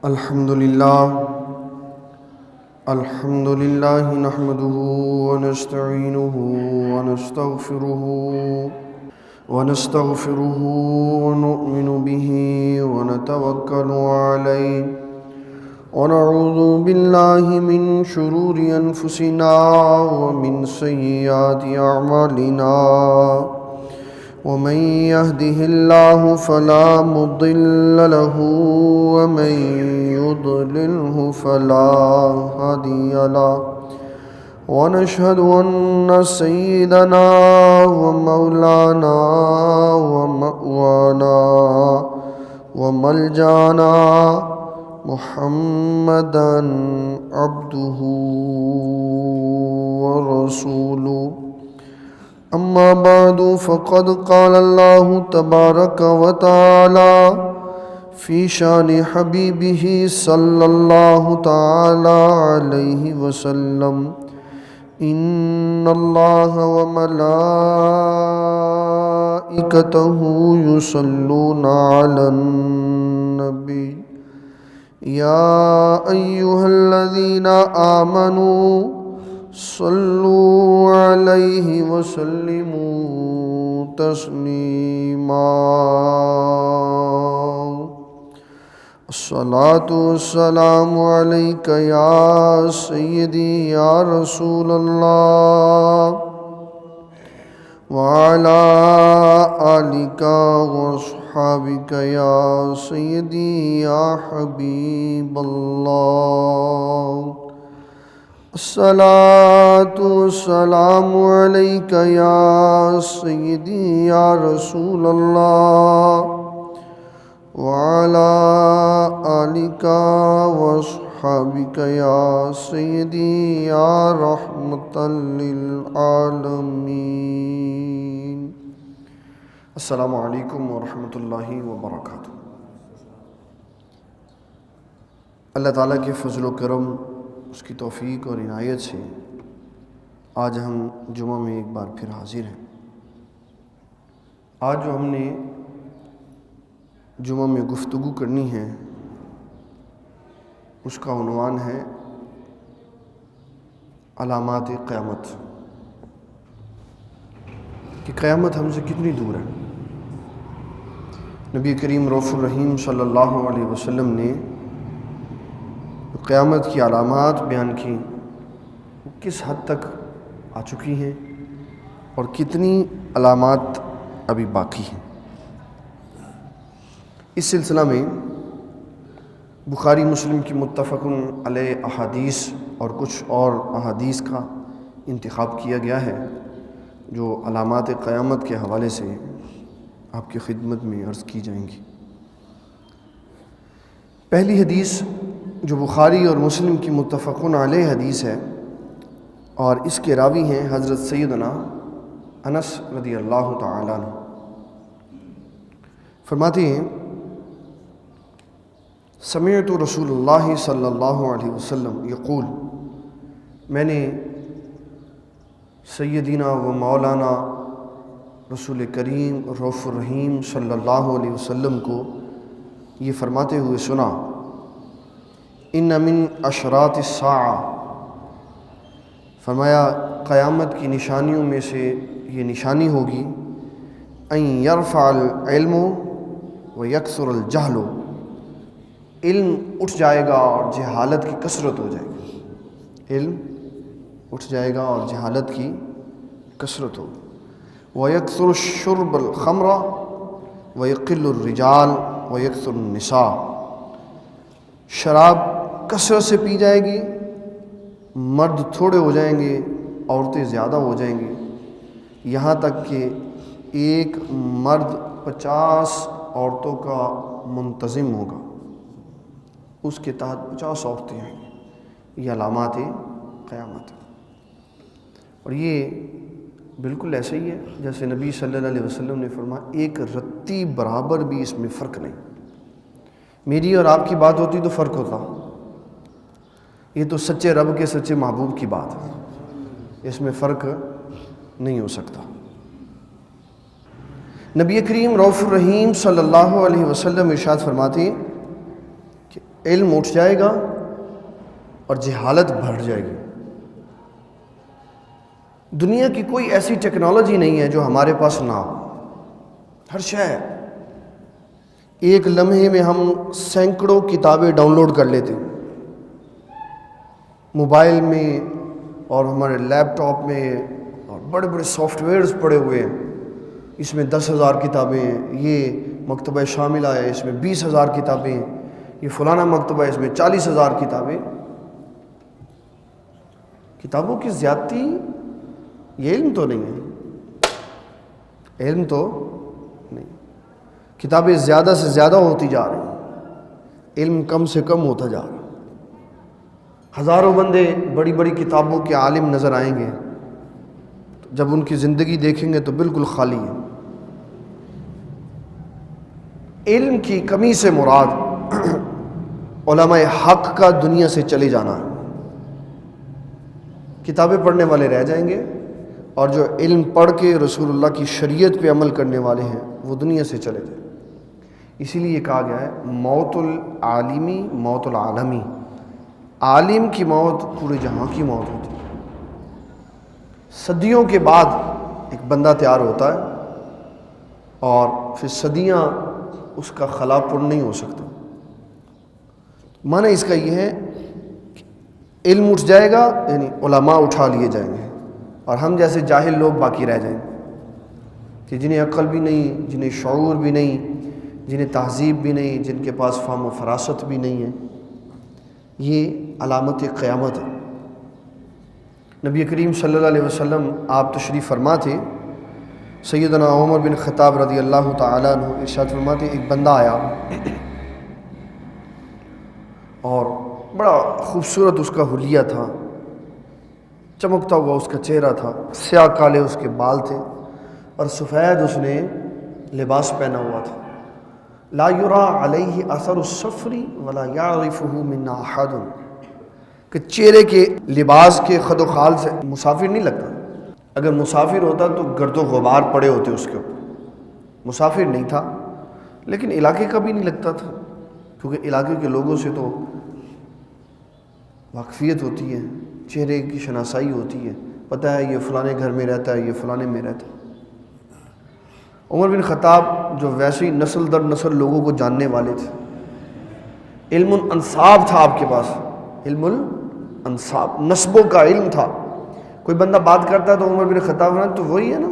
الحمد لله نحمده ونستعينه ونستغفره ونؤمن به ونتوكل عليه ونعوذ بالله من شرور أنفسنا ومن سيئات أعمالنا ومن يهده الله فلا مضل له ومن يضلله فلا هادي له ونشهد أن سيدنا ومولانا ومأوانا وملجانا محمدا عبده ورسوله. أما بعد فقد قال الله تبارك وتعالى في شان حبيبه صلى الله تعالى عليه وسلم: إن الله وملائكته يصلون على النبي يا أيها الذين آمنوا صلوا عليه وسلموا تسليما. الصلاة والسلام عليك يا سيدي يا رسول الله وعلى آلك وأصحابك يا سيدي يا حبيب الله. الصلاة والسلام عليك يا سيدي يا رسول الله وعلى آلك وأصحابك يا سيدي يا رحمة للعالمين. السلام علیکم ورحمۃ اللہ وبرکاتہ. اللہ تعالیٰ کے فضل و کرم، اس کی توفیق اور عنایت سے آج ہم جمعہ میں ایک بار پھر حاضر ہیں. آج جو ہم نے جمعہ میں گفتگو کرنی ہے اس کا عنوان ہے علامات قیامت، کہ قیامت ہم سے کتنی دور ہے. نبی کریم رؤوف الرحیم صلی اللہ علیہ وسلم نے قیامت کی علامات بیان کی، وہ کس حد تک آ چکی ہیں اور کتنی علامات ابھی باقی ہیں. اس سلسلہ میں بخاری مسلم کی متفق علیہ احادیث اور کچھ اور احادیث کا انتخاب کیا گیا ہے جو علامات قیامت کے حوالے سے آپ کی خدمت میں عرض کی جائیں گی. پہلی حدیث جو بخاری اور مسلم کی متفق علیہ حدیث ہے اور اس کے راوی ہیں حضرت سیدنا انس رضی اللہ تعالیٰ عنہ. فرماتے ہیں: سمعت رسول اللہ صلی اللہ علیہ وسلم یقول، میں نے سیدنا و مولانا رسول کریم رؤوف الرحیم صلی اللہ علیہ وسلم کو یہ فرماتے ہوئے سنا: ان من اشراط الساعہ، فرمایا قیامت کی نشانیوں میں سے یہ نشانی ہوگی ان یرفع العلم و یکثر الجہل، علم اٹھ جائے گا اور جہالت کی کثرت ہو جائے گی. علم اٹھ جائے گا اور جہالت کی کثرت ہوگی. وَيَكْثُرُ الشُّرْبَ الْخَمْرَ وَيَقِلُّ الرِّجَالُ وَيَكْثُرُ النِّسَاءُ، شراب کثرت سے پی جائے گی، مرد تھوڑے ہو جائیں گے، عورتیں زیادہ ہو جائیں گی، یہاں تک کہ ایک مرد 50 عورتوں کا منتظم ہوگا، اس کے تحت 50 عورتیں ہیں. یہ علامات قیامت. اور یہ بالکل ایسا ہی ہے جیسے نبی صلی اللہ علیہ وسلم نے فرمایا ایک رتی برابر بھی اس میں فرق نہیں. میری اور آپ کی بات ہوتی تو فرق ہوتا، یہ تو سچے رب کے سچے محبوب کی بات ہے، اس میں فرق نہیں ہو سکتا. نبی کریم رؤوف الرحیم صلی اللہ علیہ وسلم ارشاد فرماتے ہیں کہ علم اٹھ جائے گا اور جہالت بڑھ جائے گی۔ دنیا کی کوئی ایسی ٹیکنالوجی نہیں ہے جو ہمارے پاس نہ ہو، ہر شے ہے۔ ایک لمحے میں ہم سینکڑوں کتابیں ڈاؤن لوڈ کر لیتے ہیں، موبائل میں اور ہمارے لیپ ٹاپ میں، اور بڑے بڑے سافٹ ویئرز پڑے ہوئے ہیں، اس میں 10,000 کتابیں ہیں، یہ مکتبہ شاملہ ہے اس میں 20,000 کتابیں ہیں، یہ فلانا مکتبہ ہے اس میں 40,000 کتابیں۔ کتابوں کی زیادتی یہ علم تو نہیں ہے، علم تو نہیں، کتابیں زیادہ سے زیادہ ہوتی جا رہی ہیں، علم کم سے کم ہوتا جا رہا ہے۔ ہزاروں بندے بڑی بڑی کتابوں کے عالم نظر آئیں گے، جب ان کی زندگی دیکھیں گے تو بالکل خالی ہے۔ علم کی کمی سے مراد علماء حق کا دنیا سے چلے جانا ہے۔ کتابیں پڑھنے والے رہ جائیں گے، اور جو علم پڑھ کے رسول اللہ کی شریعت پہ عمل کرنے والے ہیں وہ دنیا سے چلے جائیں۔ اسی لیے کہا گیا ہے موت العالمی موت العالمی، عالم کی موت پورے جہاں کی موت ہوتی ہے۔ صدیوں کے بعد ایک بندہ تیار ہوتا ہے، اور پھر صدیاں اس کا خلا پر نہیں ہو سکتا۔ معنی اس کا یہ ہے کہ علم اٹھ جائے گا، یعنی علماء اٹھا لیے جائیں گے، اور ہم جیسے جاہل لوگ باقی رہ جائیں گے، کہ جنہیں عقل بھی نہیں، جنہیں شعور بھی نہیں، جنہیں تہذیب بھی نہیں، جن کے پاس فہم و فراست بھی نہیں ہے۔ یہ علامت قیامت ہے۔ نبی کریم صلی اللہ علیہ وسلم آپ تشریف فرما تھے، سیدنا عمر بن خطاب رضی اللہ تعالیٰ عنہ ارشاد فرماتے ایک بندہ آیا اور بڑا خوبصورت اس کا حلیہ تھا، چمکتا ہوا اس کا چہرہ تھا، سیاہ کالے اس کے بال تھے، اور سفید اس نے لباس پہنا ہوا تھا۔ لا یرا علیہ اثر السفر ولا یعرفہ منا احد، کہ چہرے کے لباس کے خد و خال سے مسافر نہیں لگتا۔ اگر مسافر ہوتا تو گرد و غبار پڑے ہوتے اس کے اوپر، مسافر نہیں تھا، لیکن علاقے کا بھی نہیں لگتا تھا، کیونکہ علاقے کے لوگوں سے تو واقفیت ہوتی ہے، چہرے کی شناسائی ہوتی ہے، پتہ ہے یہ فلانے گھر میں رہتا ہے، یہ فلانے میں رہتا ہے۔ عمر بن خطاب جو ویسے ہی نسل در نسل لوگوں کو جاننے والے تھے، علم الانصاب تھا آپ کے پاس، علم الانصاب، نسبوں کا علم تھا۔ کوئی بندہ بات کرتا تو عمر بن خطاب نے تو وہی ہے نا،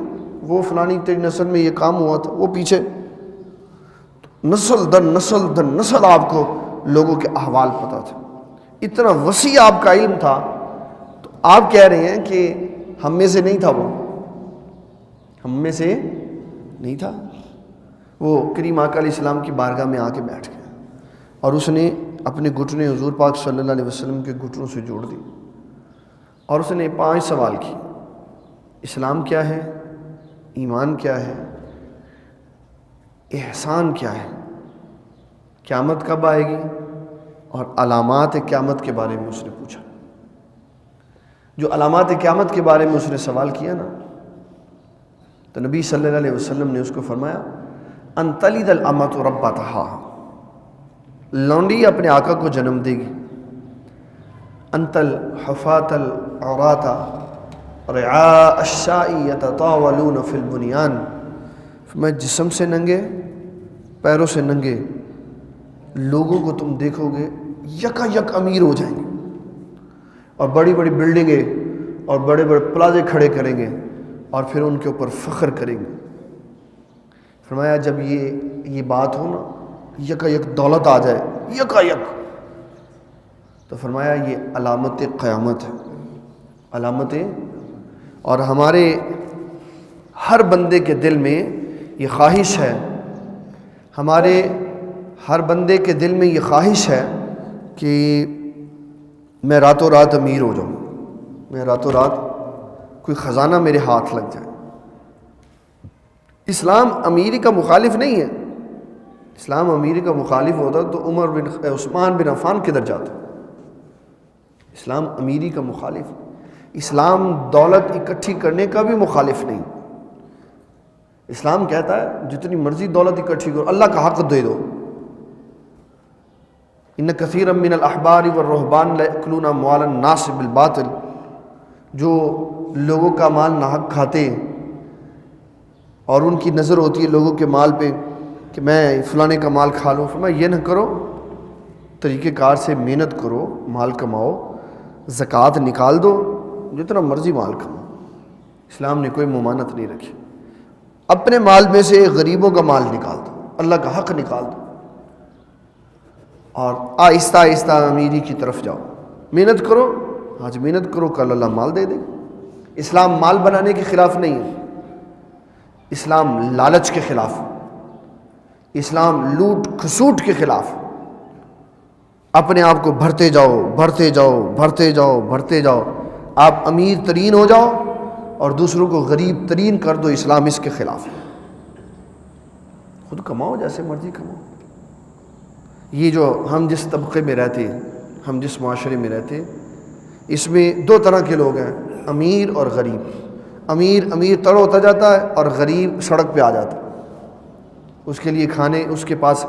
وہ فلانی تیری نسل میں یہ کام ہوا تھا، وہ پیچھے، نسل در نسل در نسل آپ کو لوگوں کے احوال پتہ تھا، اتنا وسیع آپ کا علم تھا۔ تو آپ کہہ رہے ہیں کہ ہم میں سے نہیں تھا، وہ ہم میں سے نہیں تھا۔ وہ کریم آقا علیہ السلام کی بارگاہ میں آ کے بیٹھ گیا، اور اس نے اپنے گھٹنے حضور پاک صلی اللہ علیہ وسلم کے گھٹنوں سے جوڑ دی، اور اس نے 5 سوال کی۔ اسلام کیا ہے، ایمان کیا ہے، احسان کیا ہے، قیامت کب آئے گی، اور علامات قیامت کے بارے میں اس نے پوچھا۔ جو علامات قیامت کے بارے میں اس نے سوال کیا نا، تو نبی صلی اللہ علیہ وسلم نے اس کو فرمایا ان تلد الامۃ ربتہا، لونڈی اپنے آقا کو جنم دے گی، انت الحفاة العراة رعاء الشاء یتطاولون فی البنیان، میں جسم سے ننگے، پیروں سے ننگے لوگوں کو تم دیکھو گے یکا یک امیر ہو جائیں گے، اور بڑی بڑی بلڈنگیں اور بڑے بڑے پلازے کھڑے کریں گے، اور پھر ان کے اوپر فخر کریں گے۔ فرمایا جب یہ بات ہو نا، یکا یک دولت آ جائے یکا یک، تو فرمایا یہ علامت قیامت ہے، علامتیں۔ اور ہمارے ہر بندے کے دل میں یہ خواہش ہے، ہمارے ہر بندے کے دل میں یہ خواہش ہے کہ میں راتوں رات امیر ہو جاؤں، میں راتوں رات کوئی خزانہ میرے ہاتھ لگ جائے۔ اسلام امیری کا مخالف نہیں ہے، اسلام امیری کا مخالف ہوتا تو عثمان بن عفان کدھر جاتا؟ اسلام امیری کا مخالف، اسلام دولت اکٹھی کرنے کا بھی مخالف نہیں۔ اسلام کہتا ہے جتنی مرضی دولت اکٹھی کرو، اللہ کا حق دے دو۔ ان کثیرا من الاحبار والرہبان لایکلون اموال الناس بالباطل، جو لوگوں کا مال ناحق کھاتے ہیں اور ان کی نظر ہوتی ہے لوگوں کے مال پہ کہ میں فلانے کا مال کھا لوں، فرمایا یہ نہ کرو، طریقہ کار سے محنت کرو، مال کماؤ، زکوٰۃ نکال دو، جتنا مرضی مال کماؤ، اسلام نے کوئی ممانعت نہیں رکھی۔ اپنے مال میں سے غریبوں کا مال نکال دو، اللہ کا حق نکال دو، اور آہستہ آہستہ امیری کی طرف جاؤ، محنت کرو، آج محنت کرو کل اللہ مال دے دے گا۔ اسلام مال بنانے کے خلاف نہیں ہے، اسلام لالچ کے خلاف، اسلام لوٹ کھسوٹ کے خلاف۔ اپنے آپ کو بھرتے جاؤ بھرتے جاؤ بھرتے جاؤ بھرتے جاؤ، آپ امیر ترین ہو جاؤ اور دوسروں کو غریب ترین کر دو، اسلام اس کے خلاف ہے۔ خود کماؤ، جیسے مرضی کماؤ۔ یہ جو ہم جس طبقے میں رہتے ہیں، ہم جس معاشرے میں رہتے ہیں، اس میں دو طرح کے لوگ ہیں، امیر اور غریب۔ امیر تڑ ہوتا جاتا ہے اور غریب سڑک پہ آ جاتا ہے، اس کے لیے اس کے پاس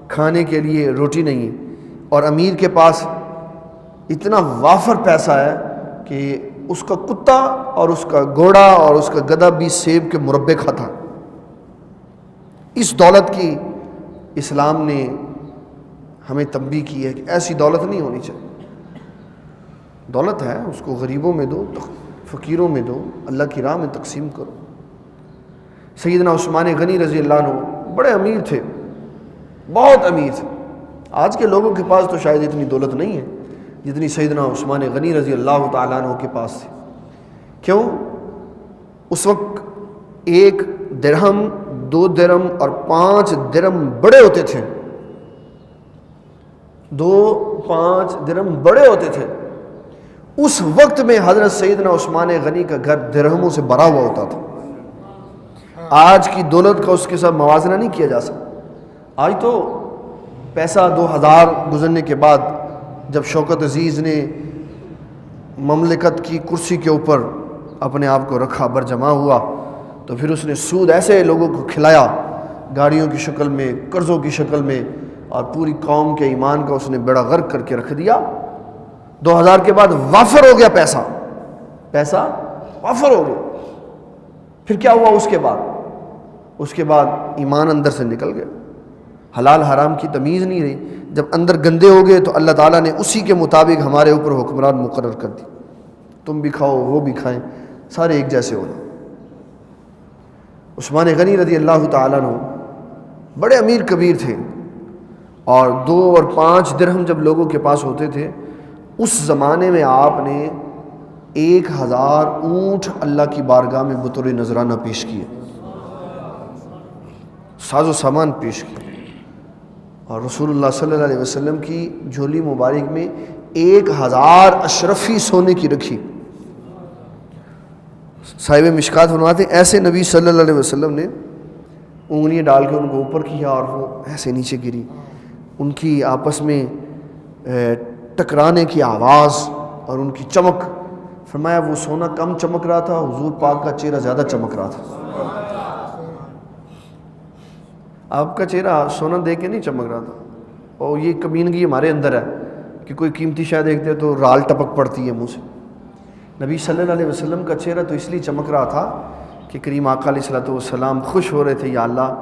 کھانے کے لیے روٹی نہیں ہے، اور امیر کے پاس اتنا وافر پیسہ ہے کہ اس کا کتا اور اس کا گھوڑا اور اس کا گدھا بھی سیب کے مربے کھاتا۔ اس دولت کی اسلام نے ہمیں تنبیہ کی ہے کہ ایسی دولت نہیں ہونی چاہیے۔ دولت ہے اس کو غریبوں میں دو، فقیروں میں دو، اللہ کی راہ میں تقسیم کرو۔ سیدنا عثمان غنی رضی اللہ عنہ بڑے امیر تھے، بہت امیر تھے۔ آج کے لوگوں کے پاس تو شاید اتنی دولت نہیں ہے جتنی سیدنا عثمان غنی رضی اللہ تعالیٰ عنہ کے پاس تھی۔ کیوں؟ اس وقت 1 درہم، 2 درہم اور 5 درہم بڑے ہوتے تھے، 2-5 درہم بڑے ہوتے تھے۔ اس وقت میں حضرت سیدنا عثمان غنی کا گھر درہموں سے بھرا ہوا ہوتا تھا۔ آج کی دولت کا اس کے ساتھ موازنہ نہیں کیا جا سکتا۔ آج تو پیسہ 2000 گزرنے کے بعد جب شوکت عزیز نے مملکت کی کرسی کے اوپر اپنے آپ کو رکھا، برجمع ہوا، تو پھر اس نے سود ایسے لوگوں کو کھلایا، گاڑیوں کی شکل میں، قرضوں کی شکل میں، اور پوری قوم کے ایمان کا اس نے بیڑا غرق کر کے رکھ دیا۔ 2000 کے بعد وافر ہو گیا پیسہ وافر ہو گیا۔ پھر کیا ہوا اس کے بعد ایمان اندر سے نکل گیا، حلال حرام کی تمیز نہیں رہی۔ جب اندر گندے ہو گئے تو اللہ تعالیٰ نے اسی کے مطابق ہمارے اوپر حکمران مقرر کر دی، تم بھی کھاؤ وہ بھی کھائیں، سارے ایک جیسے ہو جائیں۔ عثمان غنی رضی اللہ تعالیٰ عنہ بڑے امیر کبیر تھے، اور 2 اور 5 درہم جب لوگوں کے پاس ہوتے تھے، اس زمانے میں آپ نے 1000 اونٹ اللہ کی بارگاہ میں بطور نذرانہ پیش کیے، ساز و سامان پیش کیے، اور رسول اللہ صلی اللہ علیہ وسلم کی جھولی مبارک میں 1000 اشرفی سونے کی رکھی۔ صاحب مشکات فرماتے ہیں ایسے نبی صلی اللہ علیہ وسلم نے انگلیاں ڈال کے ان کو اوپر کیا اور وہ ایسے نیچے گری، ان کی آپس میں ٹکرانے کی آواز اور ان کی چمک، فرمایا وہ سونا کم چمک رہا تھا، حضور پاک کا چہرہ زیادہ چمک رہا تھا۔ آپ کا چہرہ سونا دیکھ کے نہیں چمک رہا تھا، اور یہ کمینگی ہمارے اندر ہے کہ کوئی قیمتی شے دیکھتے تو رال ٹپک پڑتی ہے منہ سے۔ نبی صلی اللہ علیہ وسلم کا چہرہ تو اس لیے چمک رہا تھا کہ کریم آقا علیہ الصلوۃ والسلام خوش ہو رہے تھے، یا اللہ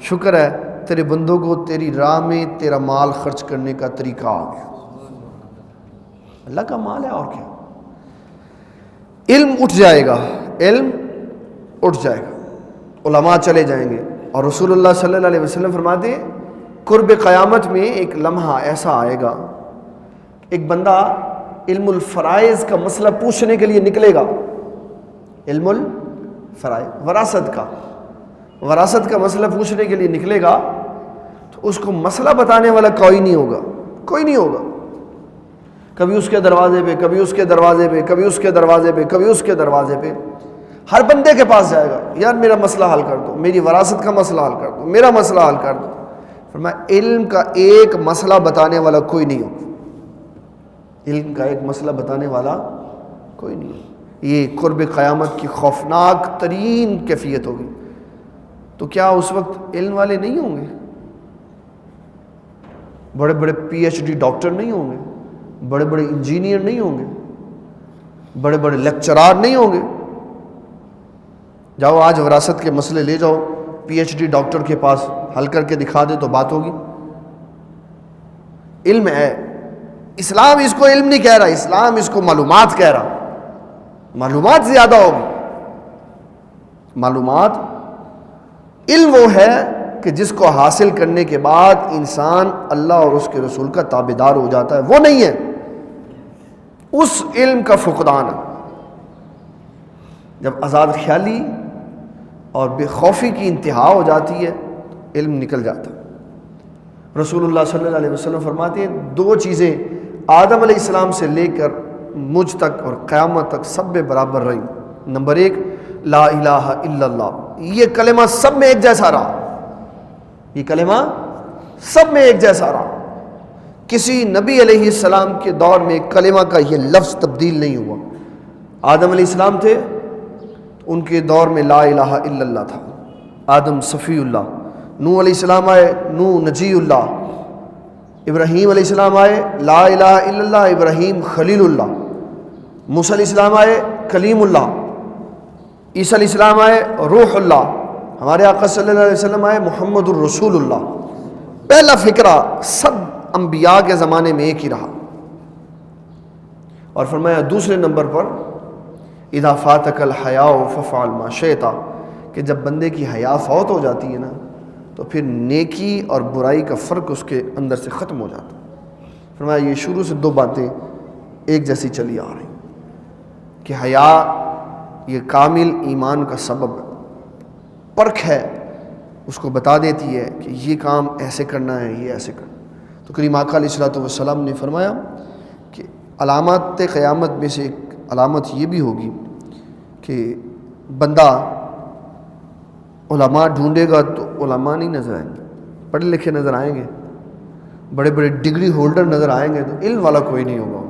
شکر ہے تیرے بندوں کو تیری راہ میں تیرا مال خرچ کرنے کا طریقہ آ گیا۔ اللہ کا مال ہے اور کیا۔ علم اٹھ جائے گا، علم اٹھ جائے گا، علماء چلے جائیں گے، اور رسول اللہ صلی اللہ علیہ وسلم فرماتے ہیں قرب قیامت میں ایک لمحہ ایسا آئے گا، ایک بندہ علم الفرائض کا مسئلہ پوچھنے کے لیے نکلے گا، علم الفرائض وراثت کا مسئلہ پوچھنے کے لیے نکلے گا، تو اس کو مسئلہ بتانے والا کوئی نہیں ہوگا، کبھی اس کے دروازے پہ، کبھی اس کے دروازے پہ، کبھی اس کے دروازے پہ، کبھی اس کے دروازے پہ، ہر بندے کے پاس جائے گا، یار میرا مسئلہ حل کر دو، میری وراثت کا مسئلہ حل کر دو، میرا مسئلہ حل کر دو۔ فرمایا علم کا ایک مسئلہ بتانے والا کوئی نہیں ہوگا، علم کا ایک مسئلہ بتانے والا کوئی نہیں ہوگا۔ یہ قرب قیامت کی خوفناک ترین کیفیت ہوگی۔ تو کیا اس وقت علم والے نہیں ہوں گے؟ بڑے بڑے پی ایچ ڈی ڈاکٹر نہیں ہوں گے، بڑے بڑے انجینئر نہیں ہوں گے، بڑے بڑے لیکچرار نہیں ہوں گے۔ جاؤ آج وراثت کے مسئلے لے جاؤ پی ایچ ڈی ڈاکٹر کے پاس، حل کر کے دکھا دے تو بات ہوگی۔ علم ہے، اسلام اس کو علم نہیں کہہ رہا، اسلام اس کو معلومات کہہ رہا۔ معلومات زیادہ ہوگی۔ معلومات، علم وہ ہے کہ جس کو حاصل کرنے کے بعد انسان اللہ اور اس کے رسول کا تابعدار ہو جاتا ہے، وہ نہیں ہے، اس علم کا فقدان ہے۔ جب آزاد خیالی اور بے خوفی کی انتہا ہو جاتی ہے، علم نکل جاتا ہے۔ رسول اللہ صلی اللہ علیہ وسلم فرماتے ہیں دو چیزیں آدم علیہ السلام سے لے کر مجھ تک اور قیامت تک سب میں برابر رہی۔ نمبر ایک، لا الہ الا اللہ، یہ کلمہ سب میں ایک جیسا رہا، یہ کلمہ سب میں ایک جیسا رہا۔ کسی نبی علیہ السلام کے دور میں کلمہ کا یہ لفظ تبدیل نہیں ہوا۔ آدم علیہ السلام تھے، ان کے دور میں لا الہ الا اللہ تھا، آدم صفی اللہ۔ نوح علیہ السلام آئے، نوح نجی اللہ۔ ابراہیم علیہ السلام آئے، لا الہ الا اللہ، ابراہیم خلیل اللہ۔ موسیٰ علیہ السلام آئے، کلیم اللہ۔ عیسیٰ علیہ السلام آئے، روح اللہ۔ ہمارے آقا صلی اللہ علیہ وسلم آئے، محمد الرسول اللہ۔ پہلا فکرہ سب انبیاء کے زمانے میں ایک ہی رہا، اور فرمایا دوسرے نمبر پر اذا فاتک الحیاء ففعل ما شئت، کہ جب بندے کی حیا فوت ہو جاتی ہے نا تو پھر نیکی اور برائی کا فرق اس کے اندر سے ختم ہو جاتا ہے۔ فرمایا یہ شروع سے دو باتیں ایک جیسی چلی آ رہی کہ حیا یہ کامل ایمان کا سبب ہے، پرکھ ہے، اس کو بتا دیتی ہے کہ یہ کام ایسے کرنا ہے، یہ ایسے کرنا۔ تو کریم آقا علیہ الصلوۃ والسلام نے فرمایا کہ علامات قیامت میں سے ایک علامت یہ بھی ہوگی کہ بندہ علماء ڈھونڈے گا تو علماء نہیں نظر آئیں گے، پڑھے لکھے نظر آئیں گے، بڑے بڑے ڈگری ہولڈر نظر آئیں گے، تو علم والا کوئی نہیں ہوگا،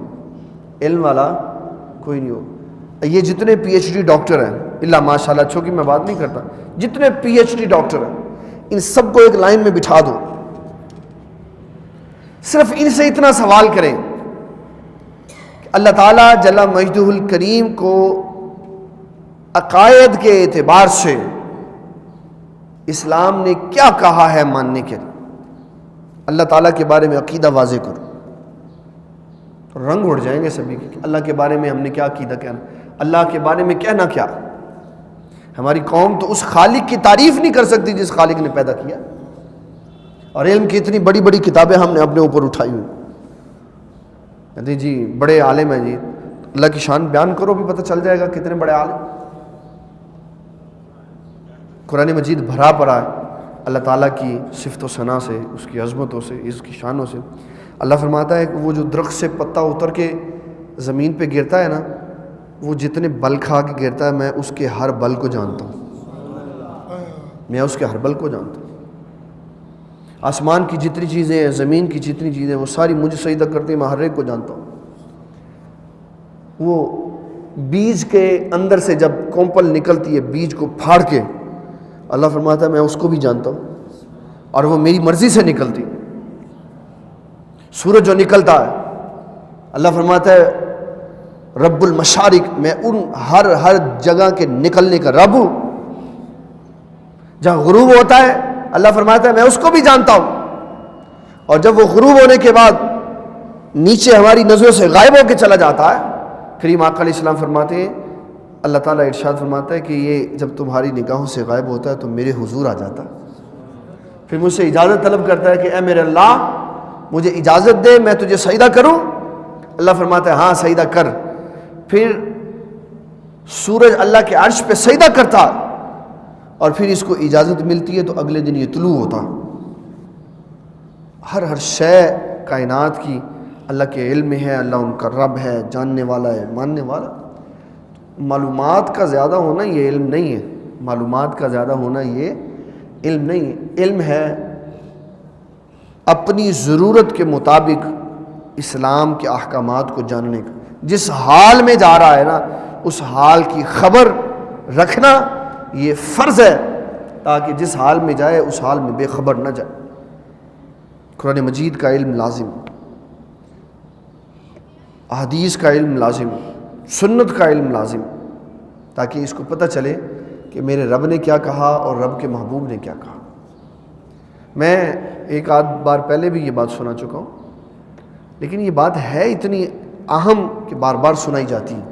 علم والا کوئی نہیں ہوگا۔ یہ جتنے پی ایچ ڈی ڈاکٹر ہیں، اللہ ماشاء اللہ، اچھوں کی میں بات نہیں کرتا، جتنے پی ایچ ڈی ڈاکٹر ہیں ان سب کو ایک لائن میں بٹھا دو، صرف ان سے اتنا سوال کریں کہ اللہ تعالیٰ جل مجدہ الکریم کو عقائد کے اعتبار سے اسلام نے کیا کہا ہے ماننے کے لیے۔ اللہ تعالیٰ کے بارے میں عقیدہ واضح کرو، رنگ اڑ جائیں گے سبھی کے، اللہ کے بارے میں ہم نے کیا عقیدہ کہنا، اللہ کے بارے میں کہنا کیا۔ ہماری قوم تو اس خالق کی تعریف نہیں کر سکتی جس خالق نے پیدا کیا، اور علم کی اتنی بڑی بڑی کتابیں ہم نے اپنے اوپر اٹھائی ہوئی، کہتے جی بڑے عالم ہیں جی، اللہ کی شان بیان کرو بھی پتہ چل جائے گا کتنے بڑے عالم۔ قرآن مجید بھرا پڑا ہے اللہ تعالیٰ کی صفت و ثنا سے، اس کی عظمتوں سے، اس کی شانوں سے۔ اللہ فرماتا ہے کہ وہ جو درخت سے پتہ اتر کے زمین پہ گرتا ہے نا، وہ جتنے بل کھا کے گرتا ہے، میں اس کے ہر بل کو جانتا ہوں، میں اس کے ہر بل کو جانتا ہوں۔ آسمان کی جتنی چیزیں ہیں، زمین کی جتنی چیزیں ہیں، وہ ساری مجھے سجدہ کرتی ہیں، میں ہر ایک کو جانتا ہوں۔ وہ بیج کے اندر سے جب کومپل نکلتی ہے، بیج کو پھاڑ کے، اللہ فرماتا ہے میں اس کو بھی جانتا ہوں، اور وہ میری مرضی سے نکلتی۔ سورج جو نکلتا ہے، اللہ فرماتا ہے رب المشارق، میں ان ہر جگہ کے نکلنے کا رب ہوں۔ جہاں غروب ہوتا ہے اللہ فرماتا ہے میں اس کو بھی جانتا ہوں، اور جب وہ غروب ہونے کے بعد نیچے ہماری نظروں سے غائب ہو کے چلا جاتا ہے، کریم آقا علیہ السلام فرماتے ہیں، اللہ تعالیٰ ارشاد فرماتا ہے کہ یہ جب تمہاری نگاہوں سے غائب ہوتا ہے تو میرے حضور آ جاتا ہے، پھر مجھ سے اجازت طلب کرتا ہے کہ اے میرے اللہ مجھے اجازت دے میں تجھے سجدہ کروں۔ اللہ فرماتا ہے ہاں سجدہ کر۔ پھر سورج اللہ کے عرش پہ سجدہ کرتا، اور پھر اس کو اجازت ملتی ہے تو اگلے دن یہ طلوع ہوتا۔ ہر شے کائنات کی اللہ کے علم میں ہے، اللہ ان کا رب ہے، جاننے والا ہے، ماننے والا۔ معلومات کا زیادہ ہونا یہ علم نہیں ہے، معلومات کا زیادہ ہونا یہ علم نہیں ہے۔ علم ہے اپنی ضرورت کے مطابق اسلام کے احکامات کو جاننے کا، جس حال میں جا رہا ہے نا اس حال کی خبر رکھنا یہ فرض ہے، تاکہ جس حال میں جائے اس حال میں بے خبر نہ جائے۔ قرآن مجید کا علم لازم، احادیث کا علم لازم، سنت کا علم لازم، تاکہ اس کو پتہ چلے کہ میرے رب نے کیا کہا اور رب کے محبوب نے کیا کہا۔ میں ایک آدھ بار پہلے بھی یہ بات سنا چکا ہوں، لیکن یہ بات ہے اتنی اہم کہ بار بار سنائی جاتی ہے۔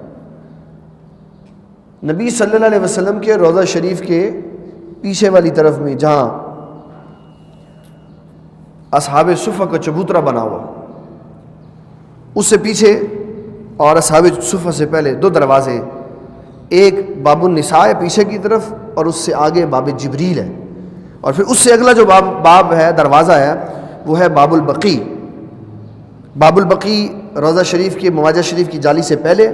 نبی صلی اللہ علیہ وسلم کے روضہ شریف کے پیچھے والی طرف میں جہاں اصحاب صفہ کا چبوترا بنا ہوا، اس سے پیچھے اور اصحاب صفہ سے پہلے دو دروازے، ایک باب النساء ہے پیچھے کی طرف، اور اس سے آگے باب جبریل ہے، اور پھر اس سے اگلا جو باب ہے، دروازہ ہے، وہ ہے باب البقی۔ باب البقی روضہ شریف کی مواجہ شریف کی جالی سے پہلے،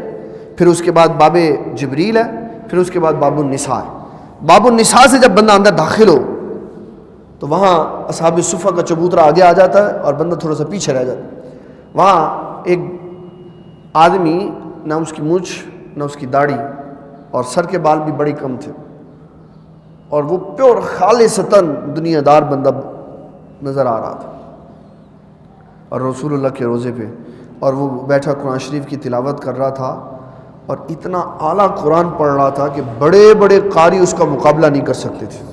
پھر اس کے بعد باب جبریل ہے، پھر اس کے بعد باب النساء ہے۔ باب النساء سے جب بندہ اندر داخل ہو تو وہاں اصحاب صفہ کا چبوترا آگے آ جاتا ہے اور بندہ تھوڑا سا پیچھے رہ جاتا ہے۔ وہاں ایک آدمی، نہ اس کی مونچھ نہ اس کی داڑھی، اور سر کے بال بھی بڑی کم تھے، اور وہ پیور خالصتاً دنیا دار بندہ نظر آ رہا تھا، اور رسول اللہ کے روزے پہ، اور وہ بیٹھا قرآن شریف کی تلاوت کر رہا تھا، اور اتنا اعلیٰ قرآن پڑھ رہا تھا کہ بڑے بڑے قاری اس کا مقابلہ نہیں کر سکتے تھے،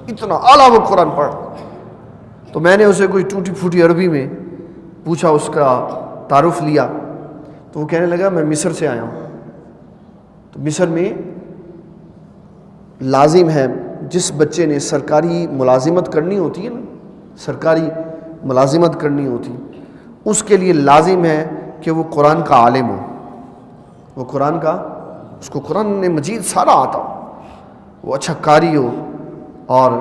اتنا اعلیٰ وہ قرآن پڑھ۔ تو میں نے اسے کوئی ٹوٹی پھوٹی عربی میں پوچھا، اس کا تعارف لیا، تو وہ کہنے لگا میں مصر سے آیا ہوں۔ تو مصر میں لازم ہے، جس بچے نے سرکاری ملازمت کرنی ہوتی ہے نا، سرکاری ملازمت کرنی ہوتی، اس کے لیے لازم ہے کہ وہ قرآن کا عالم ہو، وہ قرآن کا، اس کو قرآن مجید سارا آتا ہو، وہ اچھا قاری ہو، اور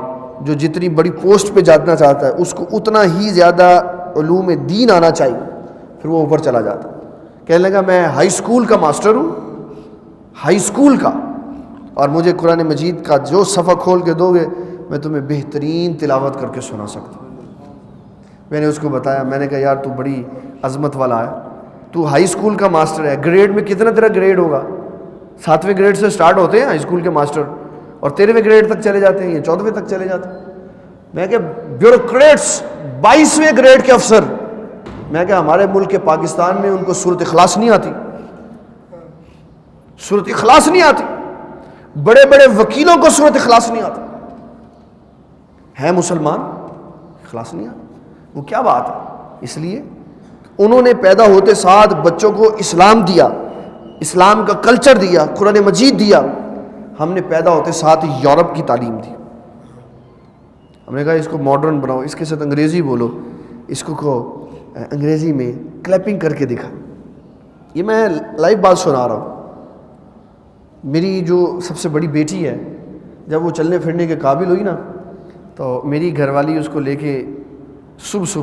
جو جتنی بڑی پوسٹ پہ جانا چاہتا ہے اس کو اتنا ہی زیادہ علوم دین آنا چاہیے، پھر وہ اوپر چلا جاتا۔ کہنے لگا میں ہائی اسکول کا ماسٹر ہوں، ہائی اسکول کا، اور مجھے قرآن مجید کا جو صفحہ کھول کے دو گے میں تمہیں بہترین تلاوت کر کے سنا سکتا ہوں۔ میں نے اس کو بتایا، میں نے کہا یار تو بڑی عظمت والا ہے، تو ہائی اسکول کا ماسٹر ہے، گریڈ میں کتنا تیرا گریڈ ہوگا؟ 7ویں گریڈ سے سٹارٹ ہوتے ہیں ہائی اسکول کے ماسٹر، اور 13ویں گریڈ تک چلے جاتے ہیں یا 14ویں تک چلے جاتے ہیں۔ میں کہ بیوروکریٹس 22ویں گریڈ کے افسر، میں کہ ہمارے ملک کے پاکستان میں ان کو سورۃ اخلاص نہیں آتی، سورۃ اخلاص نہیں آتی، بڑے بڑے وکیلوں کو سورۃ اخلاص نہیں آتی، ہے مسلمان اخلاص نہیں آتی، وہ کیا بات ہے؟ اس لیے انہوں نے پیدا ہوتے ساتھ بچوں کو اسلام دیا، اسلام کا کلچر دیا، قرآن مجید دیا۔ ہم نے پیدا ہوتے ساتھ یورپ کی تعلیم دی، ہم نے کہا اس کو ماڈرن بناؤ، اس کے ساتھ انگریزی بولو، اس کو انگریزی میں کلیپنگ کر کے دکھا۔ یہ میں لائیو بات سنا رہا ہوں۔ میری جو سب سے بڑی بیٹی ہے، جب وہ چلنے پھرنے کے قابل ہوئی نا، تو میری گھر والی اس کو لے کے صبح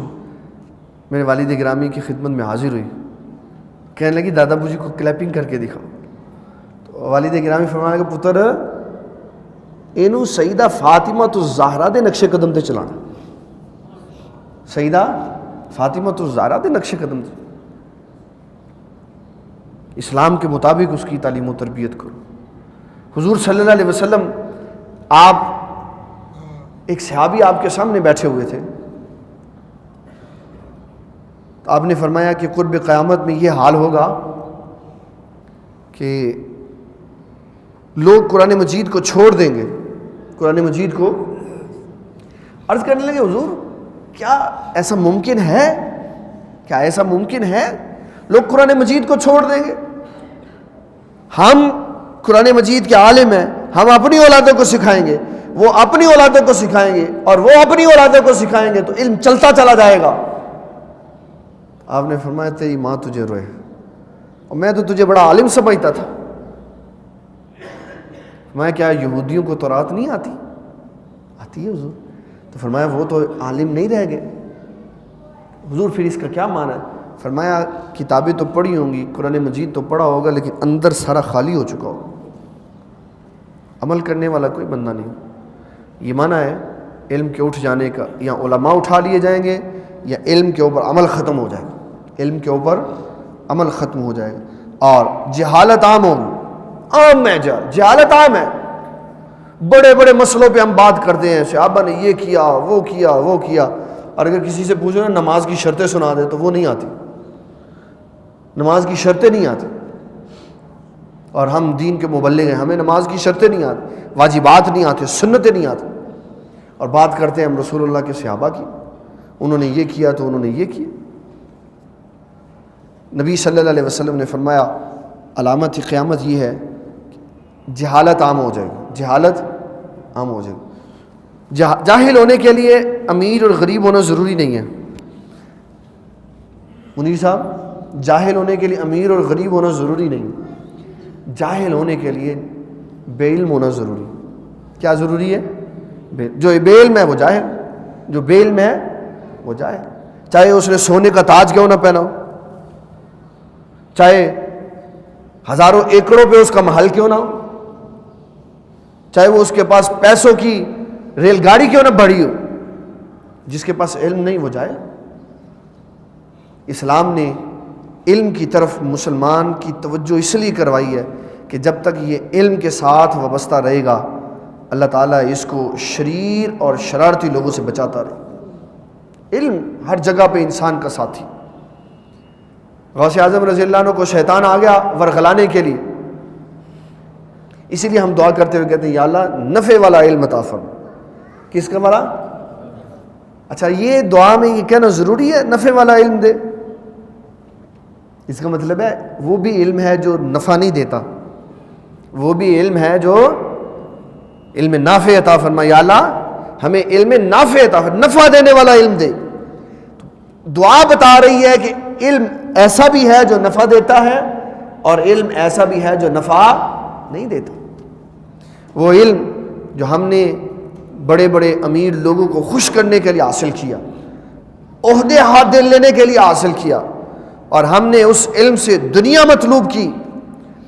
میرے والد گرامی کی خدمت میں حاضر ہوئی، کہنے لگی دادا بوجی کو کلیپنگ کر کے دکھاؤ۔ تو والد گرامی فرمانے لگے پتر اینو سیدہ فاطمہ تو زہرا دے نقش قدم تے چلانا، سیدہ فاطمہ تو زہرا دے نقش قدم تے، اسلام کے مطابق اس کی تعلیم و تربیت کرو۔ حضور صلی اللہ علیہ وسلم، آپ ایک صحابی آپ کے سامنے بیٹھے ہوئے تھے، تو آپ نے فرمایا کہ قرب قیامت میں یہ حال ہوگا کہ لوگ قرآن مجید کو چھوڑ دیں گے، قرآن مجید کو۔ عرض کرنے لگے حضور کیا ایسا ممکن ہے؟ کیا ایسا ممکن ہے لوگ قرآن مجید کو چھوڑ دیں گے؟ ہم قرآن مجید کے عالم ہیں، ہم اپنی اولادوں کو سکھائیں گے، وہ اپنی اولادوں کو سکھائیں گے، اور وہ اپنی اولادوں کو سکھائیں گے، تو علم چلتا چلا جائے گا۔ آپ نے فرمایا تیری ماں تجھے روئے، اور میں تو تجھے بڑا عالم سمجھتا تھا۔ فرمایا کیا یہودیوں کو تورات نہیں آتی؟ آتی ہے حضور۔ تو فرمایا وہ تو عالم نہیں رہ گئے۔ حضور پھر اس کا کیا معنی ہے؟ فرمایا کتابیں تو پڑھی ہوں گی، قرآن مجید تو پڑھا ہوگا، لیکن اندر سارا خالی ہو چکا ہوگا، عمل کرنے والا کوئی بندہ نہیں۔ یہ معنی ہے علم کے اٹھ جانے کا، یا علماء اٹھا لیے جائیں گے، یا علم کے اوپر عمل ختم ہو جائے گا، علم کے اوپر عمل ختم ہو جائے گا، اور جہالت عام ہوگی۔ عام ہے، جہالت عام ہے۔ بڑے بڑے مسئلوں پہ ہم بات کرتے ہیں، صحابہ نے یہ کیا وہ کیا وہ کیا، اور اگر کسی سے پوچھو نا نماز کی شرطیں سنا دے تو وہ نہیں آتی، نماز کی شرطیں نہیں آتی. اور ہم دین کے مبلغ ہیں، ہمیں نماز کی شرطیں نہیں آتی، واجبات نہیں آتے، سنتیں نہیں آتی، اور بات کرتے ہیں ہم رسول اللہ کے صحابہ کی، انہوں نے یہ کیا تو انہوں نے یہ کیا. نبی صلی اللہ علیہ وسلم نے فرمایا علامت قیامت یہ ہے جہالت عام ہو جائے گی، جہالت عام ہو جائے گی. جاہل ہونے کے لیے امیر اور غریب ہونا ضروری نہیں ہے. منیر صاحب، جاہل ہونے کے لیے امیر اور غریب ہونا ضروری نہیں، جاہل ہونے کے لیے بے علم ہونا ضروری. کیا ضروری ہے؟ جو بے علم ہے وہ جاہل، جو بے علم ہے وہ جاہل، چاہے اس نے سونے کا تاج کیوں نہ پہنا ہو، چاہے ہزاروں ایکڑوں پہ اس کا محل کیوں نہ ہو، چاہے وہ اس کے پاس پیسوں کی ریل گاڑی کیوں نہ بڑھی ہو، جس کے پاس علم نہیں وہ جاہل. اسلام نے علم کی طرف مسلمان کی توجہ اس لیے کروائی ہے کہ جب تک یہ علم کے ساتھ وابستہ رہے گا اللہ تعالیٰ اس کو شریر اور شرارتی لوگوں سے بچاتا رہے. علم ہر جگہ پہ انسان کا ساتھی. غوث اعظم رضی اللہ عنہ کو شیطان آ گیا ورغلانے کے لیے، اسی لیے ہم دعا کرتے ہوئے کہتے ہیں یا اللہ نفع والا علم عطا فرما. کس کا والا؟ اچھا، یہ دعا میں یہ کہنا ضروری ہے نفع والا علم دے؟ اس کا مطلب ہے وہ بھی علم ہے جو نفع نہیں دیتا، وہ بھی علم ہے جو علم نافع عطا فرما. یا اللہ ہمیں علم نافع عطا فرما، نفع دینے والا علم دے. دعا بتا رہی ہے کہ علم ایسا بھی ہے جو نفع دیتا ہے اور علم ایسا بھی ہے جو نفع نہیں دیتا. وہ علم جو ہم نے بڑے بڑے امیر لوگوں کو خوش کرنے کے لیے حاصل کیا، عہدے ہاتھ دے لینے کے لیے حاصل کیا، اور ہم نے اس علم سے دنیا مطلوب کی،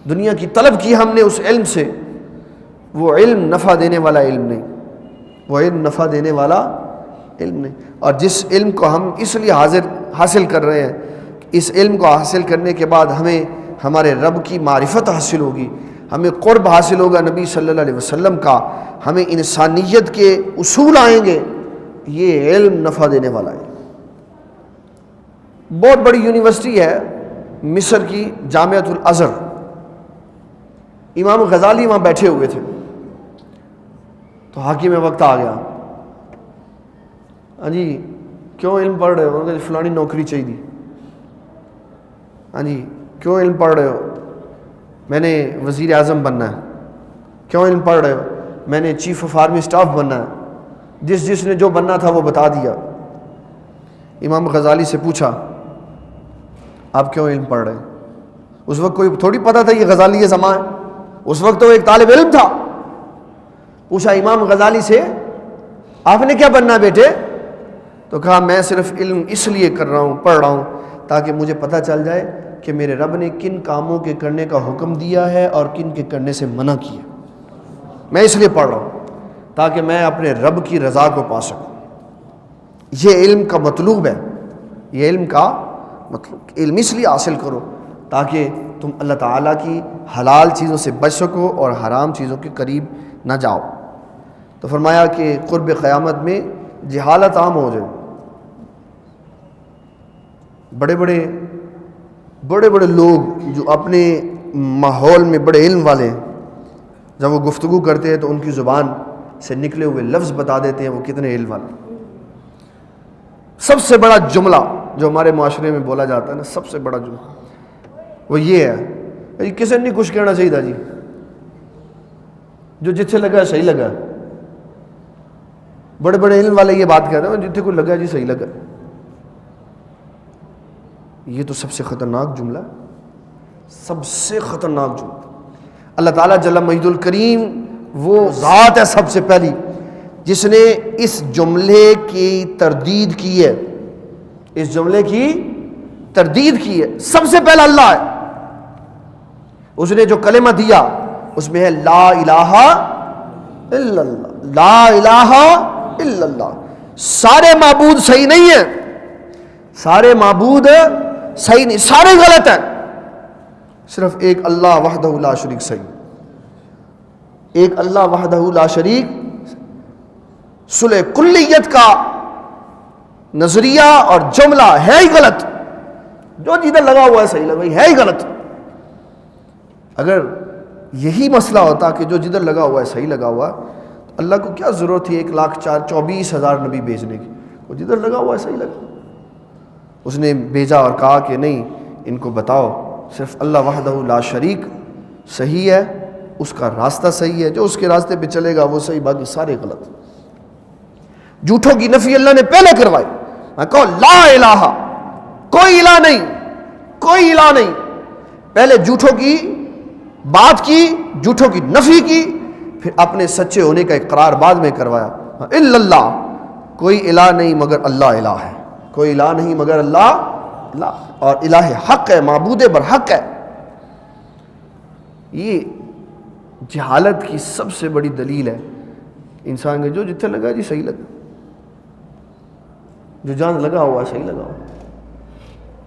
دنیا کی طلب کی ہم نے اس علم سے، وہ علم نفع دینے والا علم نہیں، وہ علم نفع دینے والا علم نہیں. اور جس علم کو ہم اس لیے حاصل کر رہے ہیں، اس علم کو حاصل کرنے کے بعد ہمیں ہمارے رب کی معرفت حاصل ہوگی، ہمیں قرب حاصل ہوگا نبی صلی اللہ علیہ وسلم کا، ہمیں انسانیت کے اصول آئیں گے. یہ علم نفع دینے والا ہے. بہت بڑی یونیورسٹی ہے مصر کی، جامعۃ الازہر. امام غزالی وہاں بیٹھے ہوئے تھے تو حاکم وقت آ گیا. ہاں جی کیوں علم پڑھ رہے ہو؟ انہوں نے کہا فلانی نوکری چاہیے. ہاں جی کیوں علم پڑھ رہے ہو؟ میں نے وزیر اعظم بننا ہے. کیوں علم پڑھ رہے ہو؟ میں نے چیف آف آرمی اسٹاف بننا ہے. جس نے جو بننا تھا وہ بتا دیا. امام غزالی سے پوچھا آپ کیوں علم پڑھ رہے ہیں؟ اس وقت کوئی تھوڑی پتہ تھا یہ غزالی زماں ہے، اس وقت تو وہ ایک طالب علم تھا. پوچھا امام غزالی سے آپ نے کیا بننا بیٹے؟ تو کہا میں صرف علم اس لیے کر رہا ہوں، پڑھ رہا ہوں تاکہ مجھے پتہ چل جائے کہ میرے رب نے کن کاموں کے کرنے کا حکم دیا ہے اور کن کے کرنے سے منع کیا. میں اس لیے پڑھ رہا ہوں تاکہ میں اپنے رب کی رضا کو پا سکوں. یہ علم کا مطلوب ہے، یہ علم کا مطلب علم اس لیے حاصل کرو تاکہ تم اللہ تعالیٰ کی حلال چیزوں سے بچ سکو اور حرام چیزوں کے قریب نہ جاؤ. تو فرمایا کہ قرب قیامت میں جہالت عام ہو جائے. بڑے بڑے لوگ جو اپنے ماحول میں بڑے علم والے ہیں، جب وہ گفتگو کرتے ہیں تو ان کی زبان سے نکلے ہوئے لفظ بتا دیتے ہیں وہ کتنے علم والے. سب سے بڑا جملہ جو ہمارے معاشرے میں بولا جاتا ہے نا، سب سے بڑا جملہ وہ یہ ہے کسی نے کچھ کہنا چاہیے تھا جی، جو جتنے لگا صحیح لگا. بڑے بڑے علم والے یہ بات کہتے ہیں جتنے کو لگا جی صحیح لگا. یہ تو سب سے خطرناک جملہ، سب سے خطرناک جملہ. اللہ تعالیٰ جل مجید الکریم وہ ذات ہے سب سے پہلی جس نے اس جملے کی تردید کی ہے، اس جملے کی تردید کی ہے. سب سے پہلا اللہ ہے. اس نے جو کلمہ دیا اس میں ہے لا الہ الا اللہ، لا الہ الا اللہ. سارے معبود صحیح نہیں ہیں، سارے معبود صحیح نہیں، سارے غلط ہیں. صرف ایک اللہ وحدہ لا شریک صحیح، ایک اللہ وحدہ لا شریک. صلح کلیت کا نظریہ اور جملہ ہے ہی غلط، جو جدھر لگا ہوا ہے صحیح لگا، ہے ہی غلط. اگر یہی مسئلہ ہوتا کہ جو جدھر لگا ہوا ہے صحیح لگا ہوا، تو اللہ کو کیا ضرورت تھی 1,24,000 نبی بھیجنے کی؟ وہ جدھر لگا ہوا ہے صحیح لگا. اس نے بھیجا اور کہا کہ نہیں، ان کو بتاؤ صرف اللہ وحدہ لا شریک صحیح ہے، اس کا راستہ صحیح ہے، جو اس کے راستے پہ چلے گا وہ صحیح، باقی سارے غلط. جھوٹوں کی نفی اللہ نے پہلے کروائی. میں کہو لا الہ، کوئی الہ نہیں، کوئی الہ نہیں. پہلے جھوٹوں کی بات کی، جھوٹوں کی نفی کی، پھر اپنے سچے ہونے کا اقرار بعد میں کروایا. الا اللہ، کوئی الہ نہیں مگر اللہ الہ ہے، کوئی الہ نہیں مگر اللہ الہ، اور الہ حق ہے، معبود برحق ہے. یہ جہالت کی سب سے بڑی دلیل ہے انسان کے، جو جتنے لگا جی صحیح لگا، جو جہاں لگا ہوا ہے صحیح لگا ہوا.